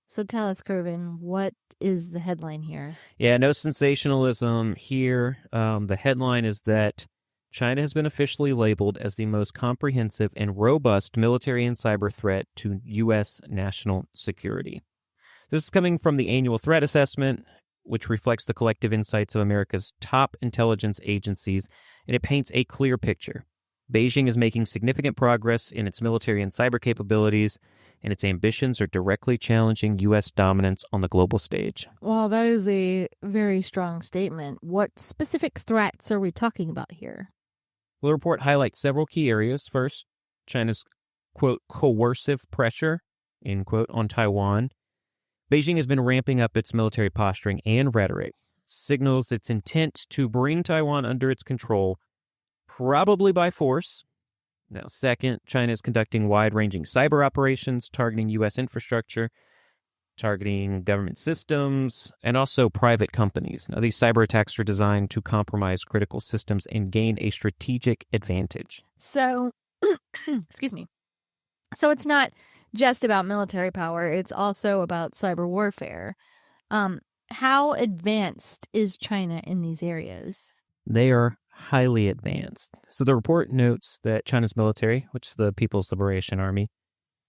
So tell us, Kervin, what is the headline here? Yeah, no sensationalism here. The headline is that China has been officially labeled as the most comprehensive and robust military and cyber threat to U.S. national security. This is coming from the annual threat assessment, which reflects the collective insights of America's top intelligence agencies, and it paints a clear picture. Beijing is making significant progress in its military and cyber capabilities, and its ambitions are directly challenging U.S. dominance on the global stage. Well, that is a very strong statement. What specific threats are we talking about here? Well, the report highlights several key areas. First, China's, quote, coercive pressure, end quote, on Taiwan. Beijing has been ramping up its military posturing and rhetoric, signals its intent to bring Taiwan under its control, probably by force. Now, second, China is conducting wide-ranging cyber operations targeting U.S. infrastructure, targeting government systems, and also private companies. Now, these cyber attacks are designed to compromise critical systems and gain a strategic advantage. So, excuse me. So it's not just about military power. It's also about cyber warfare. How advanced is China in these areas? They are highly advanced. So the report notes that China's military, which is the People's Liberation Army,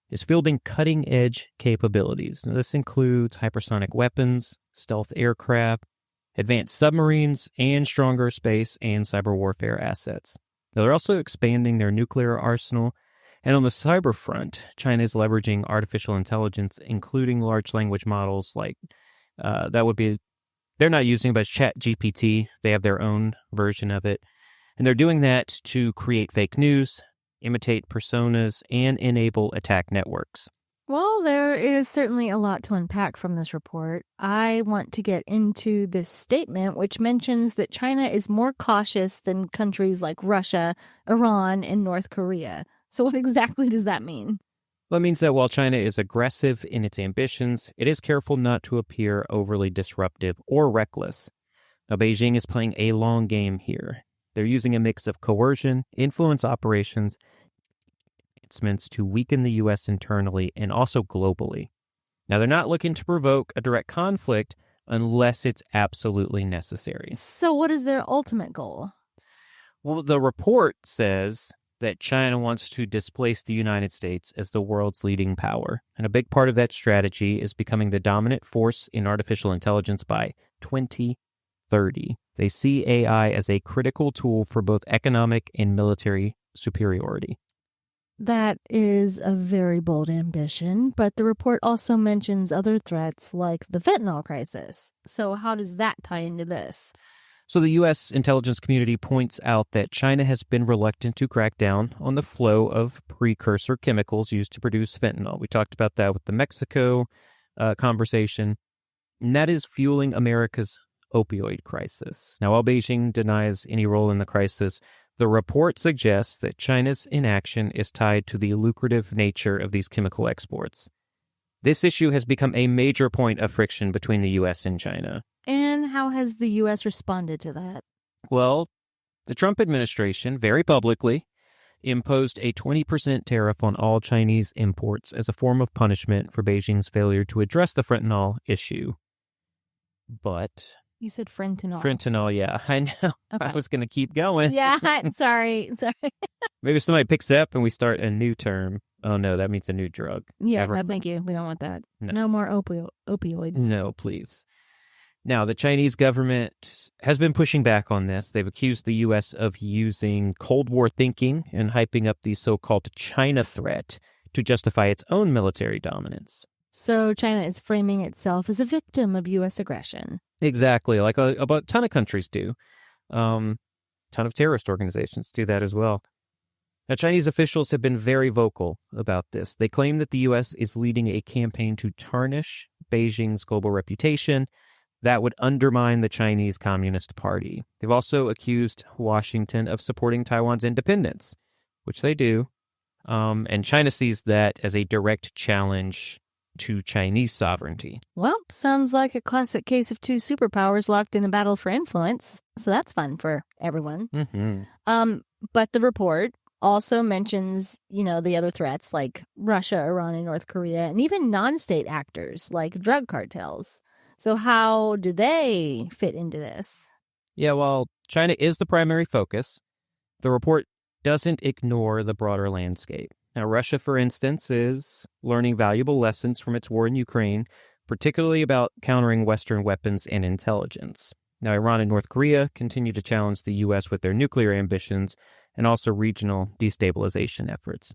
is fielding cutting-edge capabilities. Now, this includes hypersonic weapons, stealth aircraft, advanced submarines, and stronger space and cyber warfare assets. Now, they're also expanding their nuclear arsenal. And on the cyber front, China is leveraging artificial intelligence, including large language models like they're not using it, but ChatGPT. They have their own version of it. And they're doing that to create fake news, imitate personas, and enable attack networks. Well, there is certainly a lot to unpack from this report. I want to get into this statement, which mentions that China is more cautious than countries like Russia, Iran, and North Korea. So what exactly does that mean? Well, it means that while China is aggressive in its ambitions, it is careful not to appear overly disruptive or reckless. Now, Beijing is playing a long game here. They're using a mix of coercion, influence operations, advancements to weaken the U.S. internally and also globally. Now, they're not looking to provoke a direct conflict unless it's absolutely necessary. So what is their ultimate goal? Well, the report says that China wants to displace the United States as the world's leading power. And a big part of that strategy is becoming the dominant force in artificial intelligence by 2030. They see AI as a critical tool for both economic and military superiority. That is a very bold ambition, but the report also mentions other threats like the fentanyl crisis. So how does that tie into this? So the U.S. intelligence community points out that China has been reluctant to crack down on the flow of precursor chemicals used to produce fentanyl. We talked about that with the Mexico conversation, and that is fueling America's opioid crisis. Now, while Beijing denies any role in the crisis, the report suggests that China's inaction is tied to the lucrative nature of these chemical exports. This issue has become a major point of friction between the U.S. and China. And how has the U.S. responded to that? Well, the Trump administration, very publicly, imposed a 20% tariff on all Chinese imports as a form of punishment for Beijing's failure to address the fentanyl issue. But... You said fentanyl. Fentanyl, yeah. I know. Okay. I was going to keep going. Yeah, sorry. Maybe somebody picks up and we start a new term. Oh, no, that means a new drug. Yeah, thank you. We don't want that. No more opioids. No, please. Now, the Chinese government has been pushing back on this. They've accused the U.S. of using Cold War thinking and hyping up the so-called China threat to justify its own military dominance. So China is framing itself as a victim of U.S. aggression. Exactly, like a ton of countries do. Ton of terrorist organizations do that as well. Now, Chinese officials have been very vocal about this. They claim that the U.S. is leading a campaign to tarnish Beijing's global reputation that would undermine the Chinese Communist Party. They've also accused Washington of supporting Taiwan's independence, which they do. And China sees that as a direct challenge to Chinese sovereignty. Well, sounds like a classic case of two superpowers locked in a battle for influence. So that's fun for everyone. Mm-hmm. But the report also mentions, the other threats like Russia, Iran, and North Korea, and even non-state actors like drug cartels. So how do they fit into this? Yeah, while China is the primary focus, the report doesn't ignore the broader landscape. Now, Russia, for instance, is learning valuable lessons from its war in Ukraine, particularly about countering Western weapons and intelligence. Now, Iran and North Korea continue to challenge the U.S. with their nuclear ambitions and also regional destabilization efforts.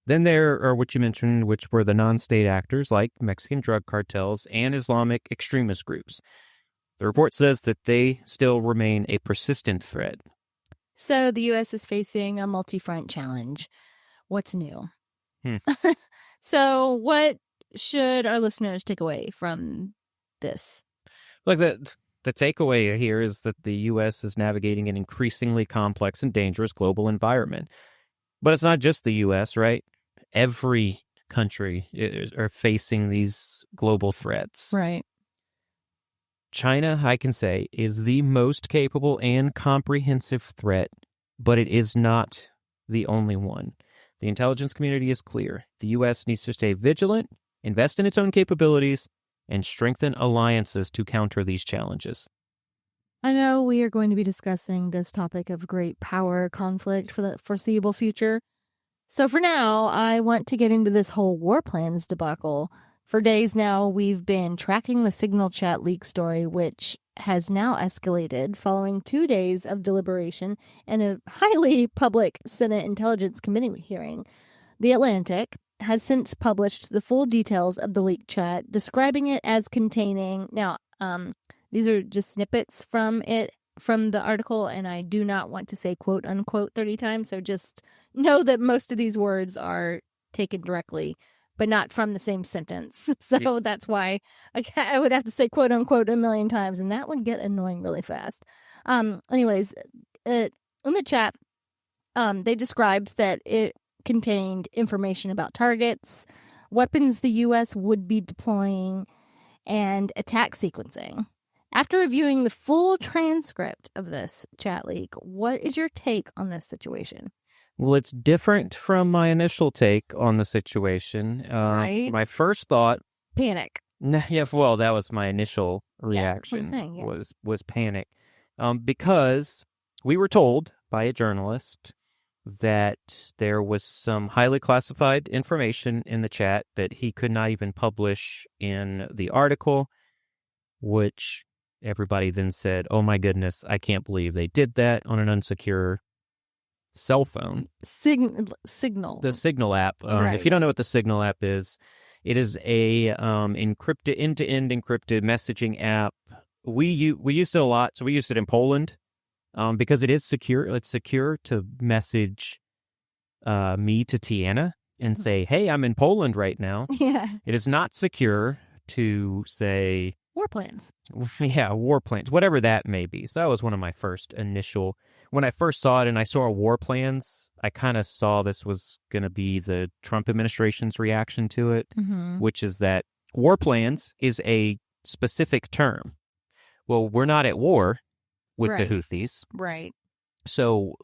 Then there are what you mentioned, which were the non-state actors like Mexican drug cartels and Islamic extremist groups. The report says that they still remain a persistent threat. So the U.S. is facing a multi-front challenge. What's new? So what should our listeners take away from this? Like the takeaway here is that the U.S. is navigating an increasingly complex and dangerous global environment. But it's not just the U.S., right? Every country are facing these global threats. Right. China, I can say, is the most capable and comprehensive threat, but it is not the only one. The intelligence community is clear. The U.S. needs to stay vigilant, invest in its own capabilities, and strengthen alliances to counter these challenges. I know we are going to be discussing this topic of great power conflict for the foreseeable future. So for now, I want to get into this whole war plans debacle. For days now, we've been tracking the Signal Chat leak story, which has now escalated following 2 days of deliberation and a highly public Senate Intelligence Committee hearing. The Atlantic has since published the full details of the leaked chat, describing it as containing... Now, these are just snippets from the article, and I do not want to say quote unquote 30 times, so just know that most of these words are taken directly, but not from the same sentence. So that's why I would have to say quote unquote a million times, and that would get annoying really fast. Anyways, in the chat, they described that it contained information about targets, weapons the U.S. would be deploying, and attack sequencing. After reviewing the full transcript of this chat leak, what is your take on this situation? Well, it's different from my initial take on the situation. Right. My first thought... Panic. Yeah, well, that was my initial reaction, was panic. Because we were told by a journalist that there was some highly classified information in the chat that he could not even publish in the article, which everybody then said, oh my goodness, I can't believe they did that on an unsecure cell phone. Signal. The Signal app. Right. If you don't know what the Signal app is, it is a encrypted, end-to-end encrypted messaging app. We use it a lot, so we use it in Poland because it is secure. It's secure to message me to Tiana and say, hey, I'm in Poland right now. Yeah. It is not secure to say... War plans. Yeah, war plans, whatever that may be. So that was one of my first initial... When I first saw it and I saw war plans, I kind of saw this was going to be the Trump administration's reaction to it, which is that war plans is a specific term. Well, we're not at war with the Houthis. Right. So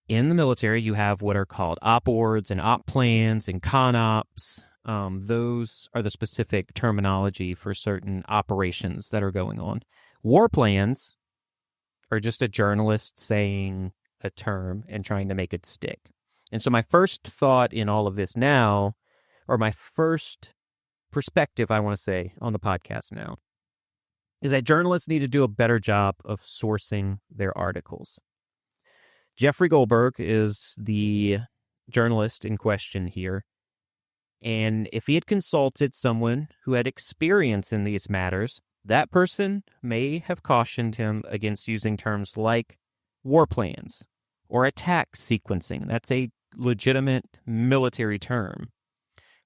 in the military, you have what are called op ords and op plans and con ops. Those are the specific terminology for certain operations that are going on. War plans are just a journalist saying a term and trying to make it stick. And so my first thought in all of this now, or my first perspective, I want to say, on the podcast now, is that journalists need to do a better job of sourcing their articles. Jeffrey Goldberg is the journalist in question here. And if he had consulted someone who had experience in these matters, that person may have cautioned him against using terms like war plans or attack sequencing. That's a legitimate military term.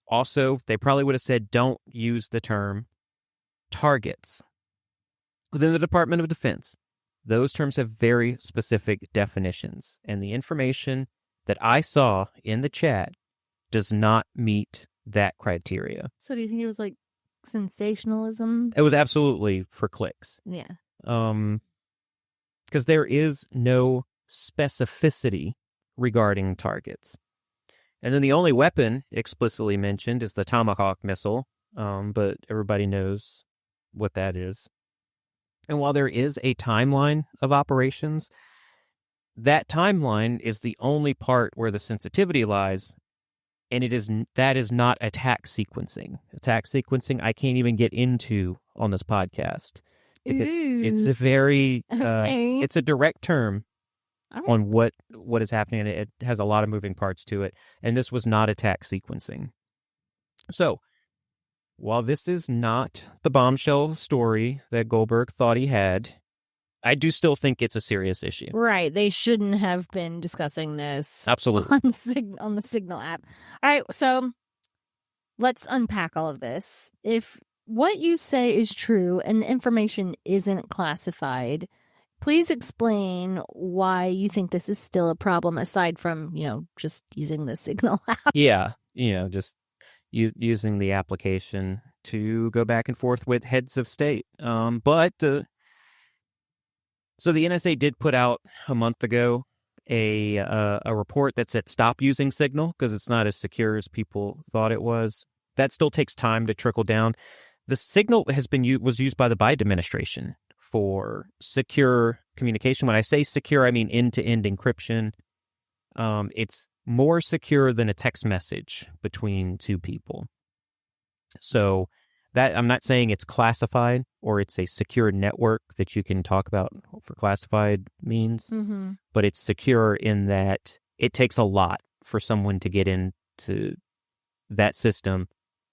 Also, they probably would have said don't use the term targets. Within the Department of Defense, those terms have very specific definitions, and the information that I saw in the chat does not meet that criteria. So do you think it was like sensationalism? It was absolutely for clicks. Yeah. Because there is no specificity regarding targets. And then the only weapon explicitly mentioned is the Tomahawk missile, but everybody knows what that is. And while there is a timeline of operations, that timeline is the only part where the sensitivity lies, and that is not attack sequencing. Attack sequencing I can't even get into on this podcast. It's a very it's a direct term on what is happening, and it has a lot of moving parts to it, and this was not attack sequencing. So, while this is not the bombshell story that Goldberg thought he had, I do still think it's a serious issue. Right. They shouldn't have been discussing this Absolutely. on the Signal app. All right. So let's unpack all of this. If what you say is true and the information isn't classified, please explain why you think this is still a problem aside from, just using the Signal app. Yeah. Just using the application to go back and forth with heads of state. So the NSA did put out a month ago a report that said stop using Signal because it's not as secure as people thought it was. That still takes time to trickle down. The Signal was used by the Biden administration for secure communication. When I say secure, I mean end-to-end encryption. It's more secure than a text message between two people. So that I'm not saying it's classified or it's a secure network that you can talk about for classified means, but it's secure in that it takes a lot for someone to get into that system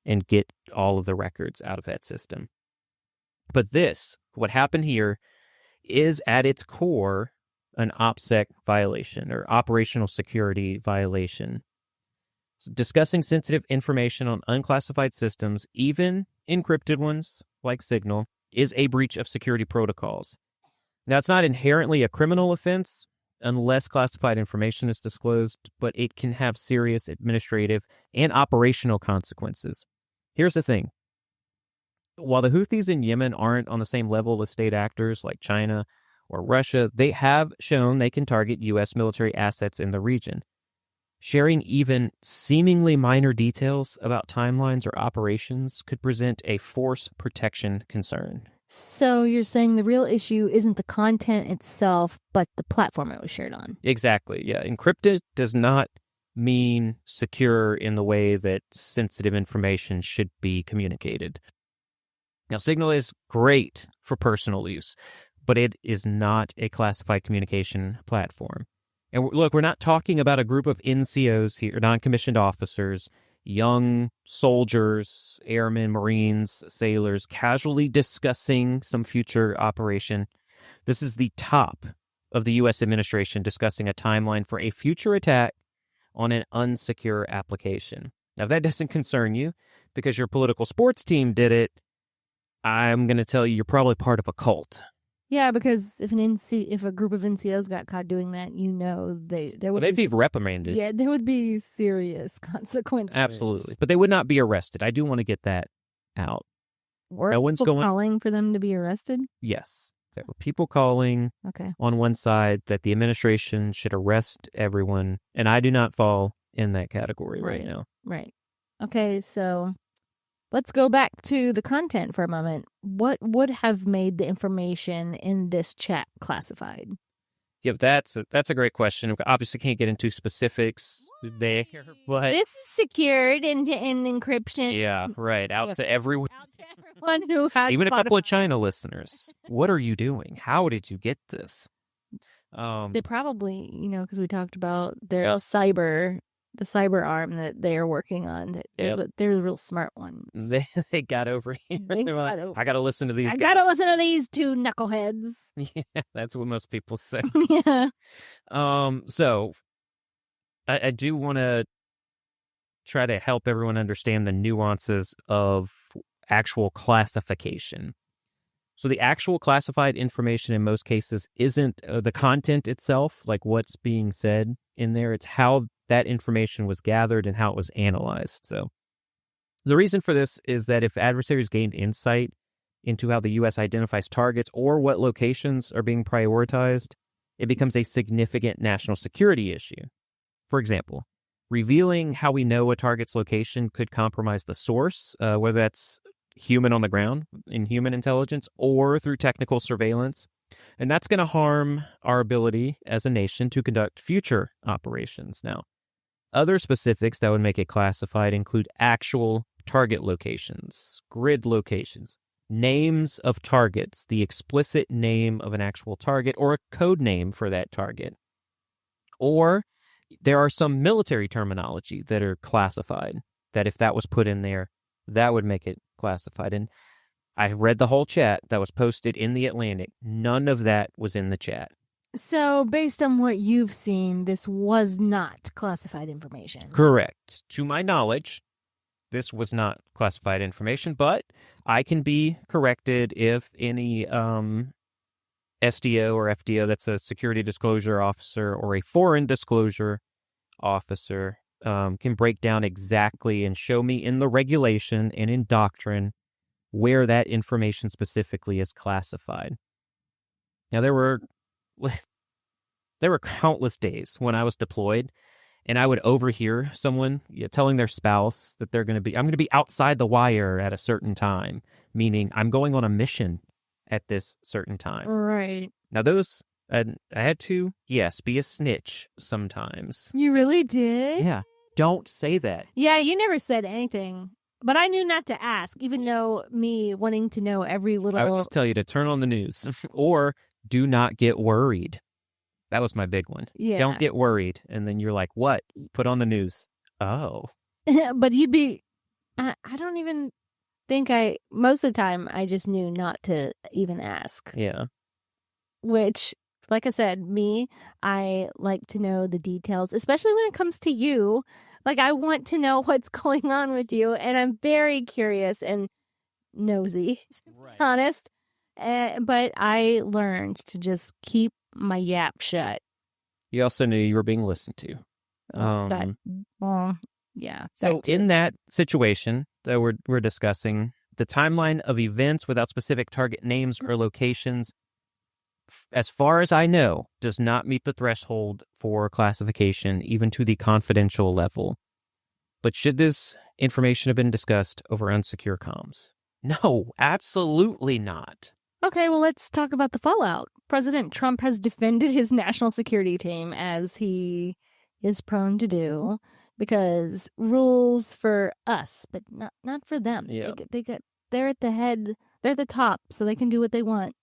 and get all of the records out of that system. But what happened here, is at its core an OPSEC violation or operational security violation. So discussing sensitive information on unclassified systems, even encrypted ones like Signal, is a breach of security protocols. Now, it's not inherently a criminal offense unless classified information is disclosed, but it can have serious administrative and operational consequences. Here's the thing. While the Houthis in Yemen aren't on the same level as state actors like China or Russia, they have shown they can target U.S. military assets in the region. Sharing even seemingly minor details about timelines or operations could present a force protection concern. So you're saying the real issue isn't the content itself, but the platform it was shared on. Exactly, yeah. Encrypted does not mean secure in the way that sensitive information should be communicated. Now, Signal is great for personal use, but it is not a classified communication platform. And look, we're not talking about a group of NCOs here, non-commissioned officers, young soldiers, airmen, Marines, sailors, casually discussing some future operation. This is the top of the U.S. administration discussing a timeline for a future attack on an unsecure application. Now, if that doesn't concern you because your political sports team did it, I'm going to tell you, you're probably part of a cult. Yeah, because if a group of NCOs got caught doing that, they'd be reprimanded. Yeah, there would be serious consequences. Absolutely, but they would not be arrested. I do want to get that out. Were people calling for them to be arrested? Yes, there were people calling. Okay. On one side that the administration should arrest everyone, and I do not fall in that category right now. Right. Okay, so let's go back to the content for a moment. What would have made the information in this chat classified? Yep, that's a great question. We obviously can't get into specifics there, but this is secured end-to-end encryption. Yeah, right. Out to everyone. Who has even a couple of China listeners. What are you doing? How did you get this? They probably, because we talked about their cyber the cyber arm that they are working on. They're the real smart ones. They got over here. They're like, I got to listen to these. I got to listen to these two knuckleheads. Yeah, that's what most people say. Yeah. So I do want to try to help everyone understand the nuances of actual classification. So the actual classified information in most cases isn't the content itself, like what's being said in there. It's how that information was gathered and how it was analyzed. So the reason for this is that if adversaries gained insight into how the U.S. identifies targets or what locations are being prioritized, it becomes a significant national security issue. For example, revealing how we know a target's location could compromise the source, whether that's human on the ground in human intelligence or through technical surveillance. And that's going to harm our ability as a nation to conduct future operations. Now, other specifics that would make it classified include actual target locations, grid locations, names of targets, the explicit name of an actual target or a code name for that target. Or there are some military terminology that are classified that if that was put in there, that would make it classified. And I read the whole chat that was posted in The Atlantic. None of that was in the chat. So based on what you've seen, this was not classified information. Correct. To my knowledge, this was not classified information, but I can be corrected if any SDO or FDO, that's a security disclosure officer, or a foreign disclosure officer, can break down exactly and show me in the regulation and in doctrine where that information specifically is classified. Now, there were countless days when I was deployed and I would overhear someone telling their spouse that I'm going to be outside the wire at a certain time, meaning I'm going on a mission at this certain time. Right. Now, I had to, yes, be a snitch sometimes. You really did? Yeah. Don't say that. Yeah, you never said anything. But I knew not to ask, even though me wanting to know every little... I would just tell you to turn on the news or do not get worried. That was my big one. Yeah. Don't get worried. And then you're like, what? Put on the news. Oh. But you'd be... I don't even think most of the time, I just knew not to even ask. Yeah. Which, like I said, I like to know the details, especially when it comes to you. Like, I want to know what's going on with you, and I'm very curious and nosy, to be honest. But I learned to just keep my yap shut. You also knew you were being listened to. Yeah. So in that situation that we're discussing, the timeline of events without specific target names or locations, as far as I know, does not meet the threshold for classification, even to the confidential level. But should this information have been discussed over unsecure comms? No, absolutely not. Okay, well, let's talk about the fallout. President Trump has defended his national security team, as he is prone to do, because rules for us, but not for them. Yeah. They're at the head. They're at the top, so they can do what they want.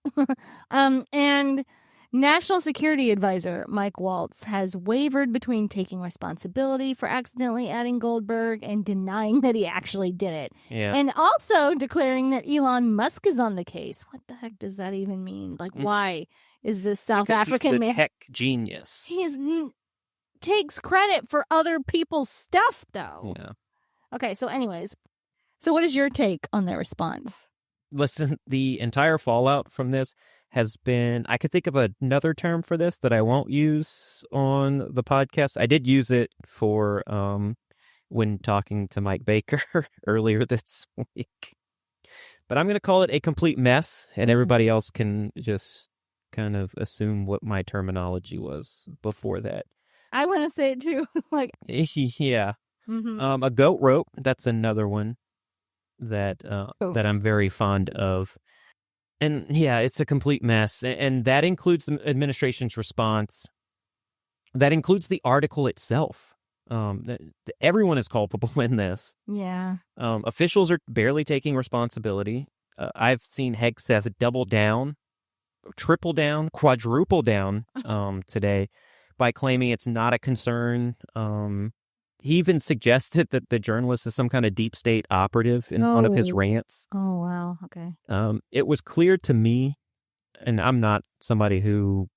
And National Security Advisor Mike Waltz has wavered between taking responsibility for accidentally adding Goldberg and denying that he actually did it. Yeah. And also declaring that Elon Musk is on the case. What the heck does that even mean? Like, why is this South African he's the man? tech genius. He takes credit for other people's stuff, though. Yeah. Okay, so anyways. So what is your take on their response? Listen, the entire fallout from this has been, I could think of another term for this that I won't use on the podcast. I did use it for when talking to Mike Baker earlier this week. But I'm going to call it a complete mess, and everybody else can just kind of assume what my terminology was before that. I want to say it too. Yeah. Mm-hmm. A goat rope, that's another one that I'm very fond of. And yeah, it's a complete mess. And that includes the administration's response. That includes the article itself. Everyone is culpable in this. Yeah. Officials are barely taking responsibility. I've seen Hegseth double down, triple down, quadruple down today by claiming it's not a concern. he even suggested that the journalist is some kind of deep state operative in one of his rants. Oh, wow. Okay. It was clear to me, and I'm not somebody who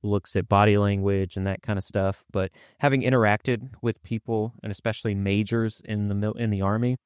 looks at body language and that kind of stuff, but having interacted with people, and especially majors in the Army,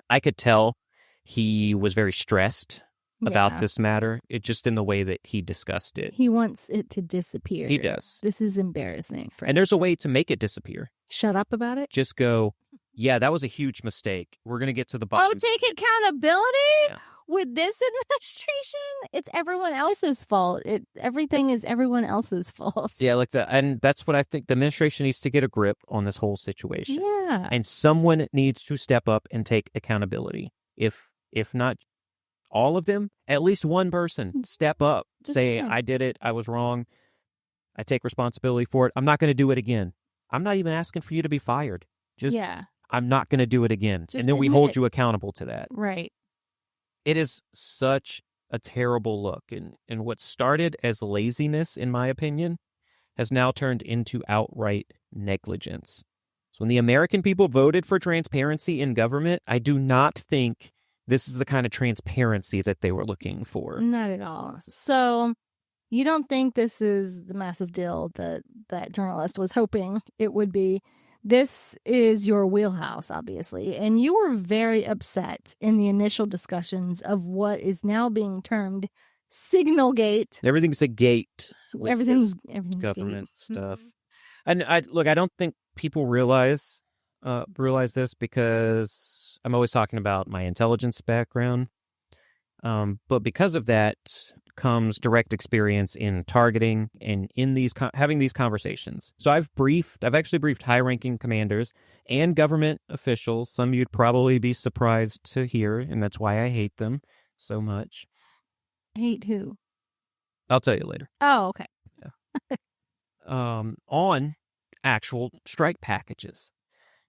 I could tell he was very stressed about this matter. It just in the way that he discussed it. He wants it to disappear. He does. This is embarrassing. And there's a way to make it disappear. Shut up about it? Just go, yeah, that was a huge mistake. We're going to get to the bottom. Oh, take accountability? Yeah. With this administration, it's everyone else's fault. Everything is everyone else's fault. Yeah, like that. And that's what I think. The administration needs to get a grip on this whole situation. Yeah. And someone needs to step up and take accountability. If not all of them, at least one person step up. Say, I did it. I was wrong. I take responsibility for it. I'm not going to do it again. I'm not even asking for you to be fired. I'm not going to do it again. Just and then we hold you accountable to that. Right. It is such a terrible look. And what started as laziness, in my opinion, has now turned into outright negligence. So when the American people voted for transparency in government, I do not think this is the kind of transparency that they were looking for. Not at all. So you don't think this is the massive deal that journalist was hoping it would be? This is your wheelhouse, obviously, and you were very upset in the initial discussions of what is now being termed Signalgate. Everything's a gate. Everything's government gate. stuff. And I don't think people realize this because I'm always talking about my intelligence background. But because of that comes direct experience in targeting and in these having these conversations. So I've actually briefed high-ranking commanders and government officials. Some you'd probably be surprised to hear, and that's why I hate them so much. Hate who? I'll tell you later. Oh, okay. On actual strike packages.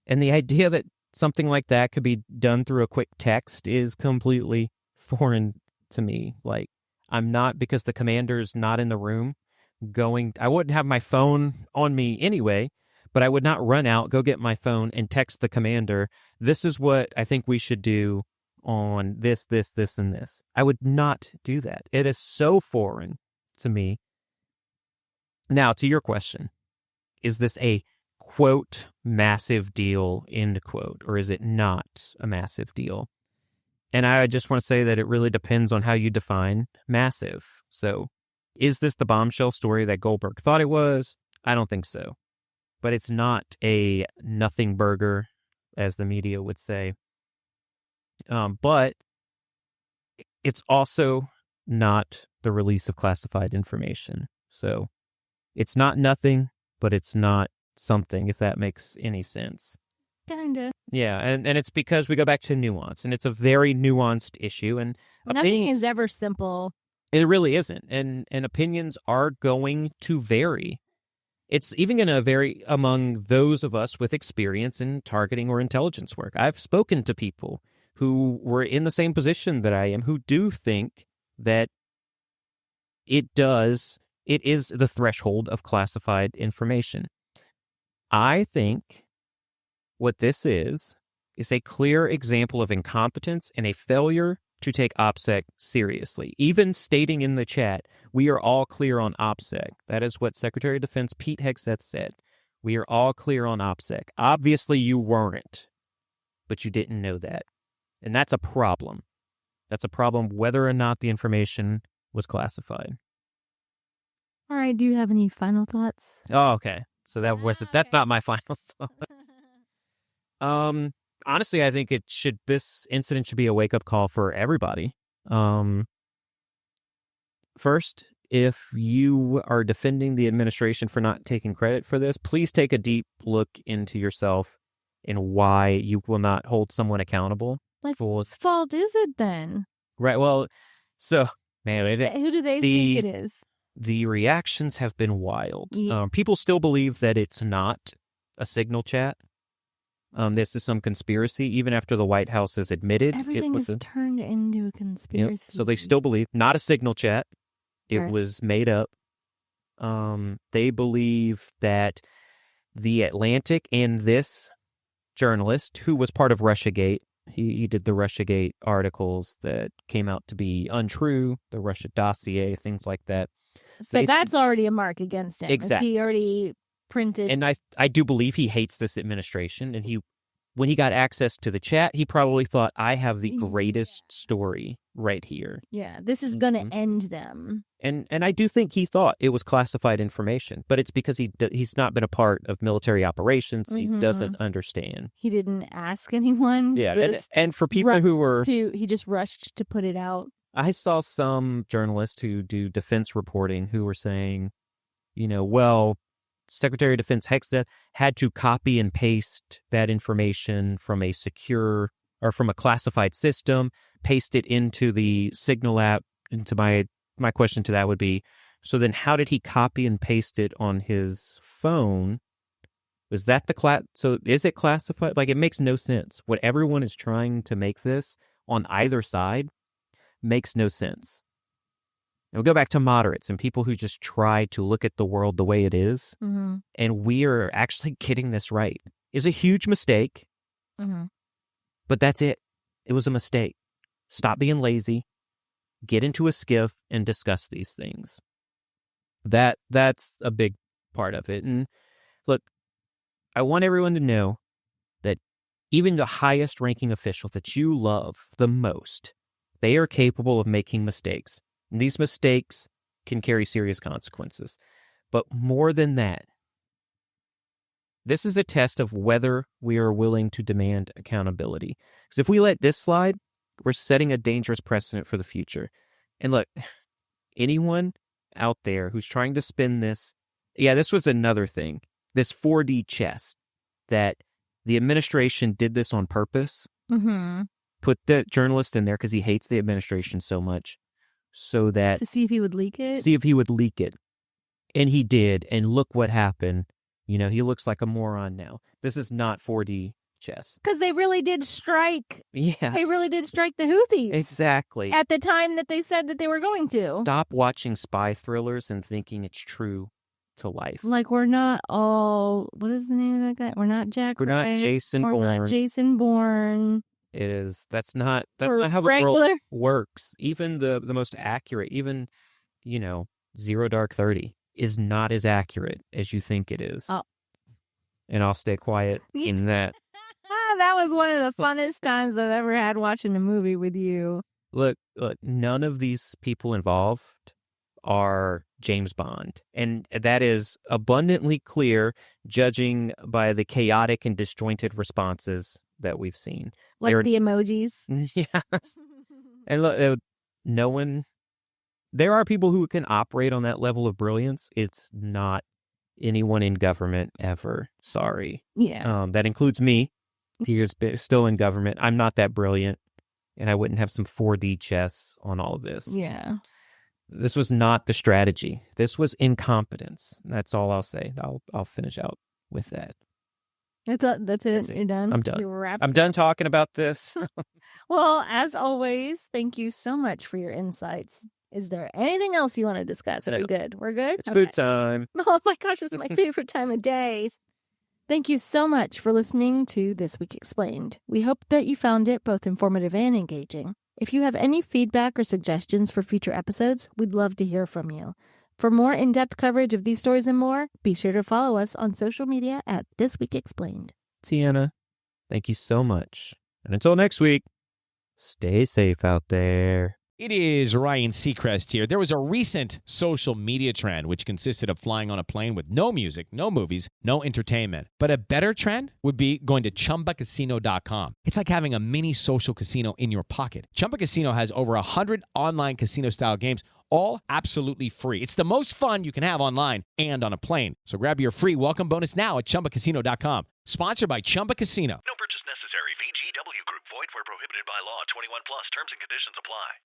And the idea that something like that could be done through a quick text is completely foreign to me. Like, I'm not, because the commander's not in the room, I wouldn't have my phone on me anyway, but I would not run out, go get my phone, and text the commander, this is what I think we should do on this, and this. I would not do that. It is so foreign to me. Now, to your question, is this a, quote, massive deal, end quote, or is it not a massive deal? And I just want to say that it really depends on how you define massive. So, is this the bombshell story that Goldberg thought it was? I don't think so. But it's not a nothing burger, as the media would say. But it's also not the release of classified information. So, it's not nothing, but it's not something, if that makes any sense. Kinda. Yeah, and it's because we go back to nuance, and it's a very nuanced issue. And nothing is ever simple. It really isn't. And opinions are going to vary. It's even going to vary among those of us with experience in targeting or intelligence work. I've spoken to people who were in the same position that I am, who do think that it is the threshold of classified information. I think what this is a clear example of incompetence and a failure to take OPSEC seriously. Even stating in the chat, we are all clear on OPSEC. That is what Secretary of Defense Pete Hegseth said. We are all clear on OPSEC. Obviously, you weren't, but you didn't know that. And that's a problem. That's a problem whether or not the information was classified. All right, do you have any final thoughts? Oh, okay. So that's not my final thoughts. Honestly, I think this incident should be a wake-up call for everybody. First, if you are defending the administration for not taking credit for this, please take a deep look into yourself and why you will not hold someone accountable. Like, whose fault is it then? Right, well, so, man, who do they think it is? The reactions have been wild. Yeah. People still believe that it's not a signal chat. This is some conspiracy, even after the White House has admitted everything is turned into a conspiracy. Yep, so they still believe not a signal chat. It was made up. They believe that The Atlantic and this journalist, who was part of Russiagate, he did the Russiagate articles that came out to be untrue, the Russia dossier, things like that. So that's already a mark against him. Exactly. He already printed. And I do believe he hates this administration. And when he got access to the chat, he probably thought, I have the greatest story right here. Yeah, this is going to end them. And I do think he thought it was classified information, but it's because he's not been a part of military operations. He doesn't understand. He didn't ask anyone. Yeah, and for people who were... He just rushed to put it out. I saw some journalists who do defense reporting who were saying, well, Secretary of Defense Hexeth had to copy and paste that information from a secure or from a classified system, paste it into the Signal app. Into my question to that would be, so then how did he copy and paste it on his phone? Was that so is it classified? Like, it makes no sense. What everyone is trying to make this on either side makes no sense. And we'll go back to moderates and people who just try to look at the world the way it is. Mm-hmm. And we are actually getting this right. It's a huge mistake. Mm-hmm. But that's it. It was a mistake. Stop being lazy. Get into a skiff and discuss these things. That's a big part of it. And look, I want everyone to know that even the highest ranking official that you love the most, they are capable of making mistakes. And these mistakes can carry serious consequences. But more than that, this is a test of whether we are willing to demand accountability. Because if we let this slide, we're setting a dangerous precedent for the future. And look, anyone out there who's trying to spin this, this was another thing. This 4D chess, that the administration did this on purpose, put the journalist in there because he hates the administration so much, so that... To see if he would leak it? See if he would leak it. And he did, and look what happened. He looks like a moron now. This is not 4D chess. Because they really did strike. Yeah. They really did strike the Houthis. Exactly. At the time that they said that they were going to. Stop watching spy thrillers and thinking it's true to life. Like, we're not all... What is the name of that guy? We're not Jack We're Wright. not Jason We're Bourne. not Jason Bourne. It is. That's not how regular. the world works. Even the most accurate, even, 0 Dark 30 is not as accurate as you think it is. Oh. And I'll stay quiet in that. That was one of the funnest times I've ever had watching a movie with you. Look, none of these people involved are James Bond. And that is abundantly clear, judging by the chaotic and disjointed responses that we've seen. Like the emojis. Yeah. And look, no one... There are people who can operate on that level of brilliance. It's not anyone in government ever. Sorry. Yeah. That includes me. He's still in government. I'm not that brilliant, and I wouldn't have some 4D chess on all of this. Yeah. This was not the strategy. This was incompetence. That's all I'll say. I'll finish out with that. That's it. You're done? I'm done. You're wrapped? I'm done talking about this. Well, as always, thank you so much for your insights. Is there anything else you want to discuss? Are we good? We're good? It's food time. Oh my gosh, it's my favorite time of day. Thank you so much for listening to This Week Explained. We hope that you found it both informative and engaging. If you have any feedback or suggestions for future episodes, we'd love to hear from you. For more in-depth coverage of these stories and more, be sure to follow us on social media at This Week Explained. Tiana, thank you so much. And until next week, stay safe out there. It is Ryan Seacrest here. There was a recent social media trend which consisted of flying on a plane with no music, no movies, no entertainment. But a better trend would be going to ChumbaCasino.com. It's like having a mini social casino in your pocket. Chumba Casino has over 100 online casino-style games, all absolutely free. It's the most fun you can have online and on a plane. So grab your free welcome bonus now at ChumbaCasino.com. Sponsored by Chumba Casino. No purchase necessary. VGW Group. Void where prohibited by law. 21 plus. Terms and conditions apply.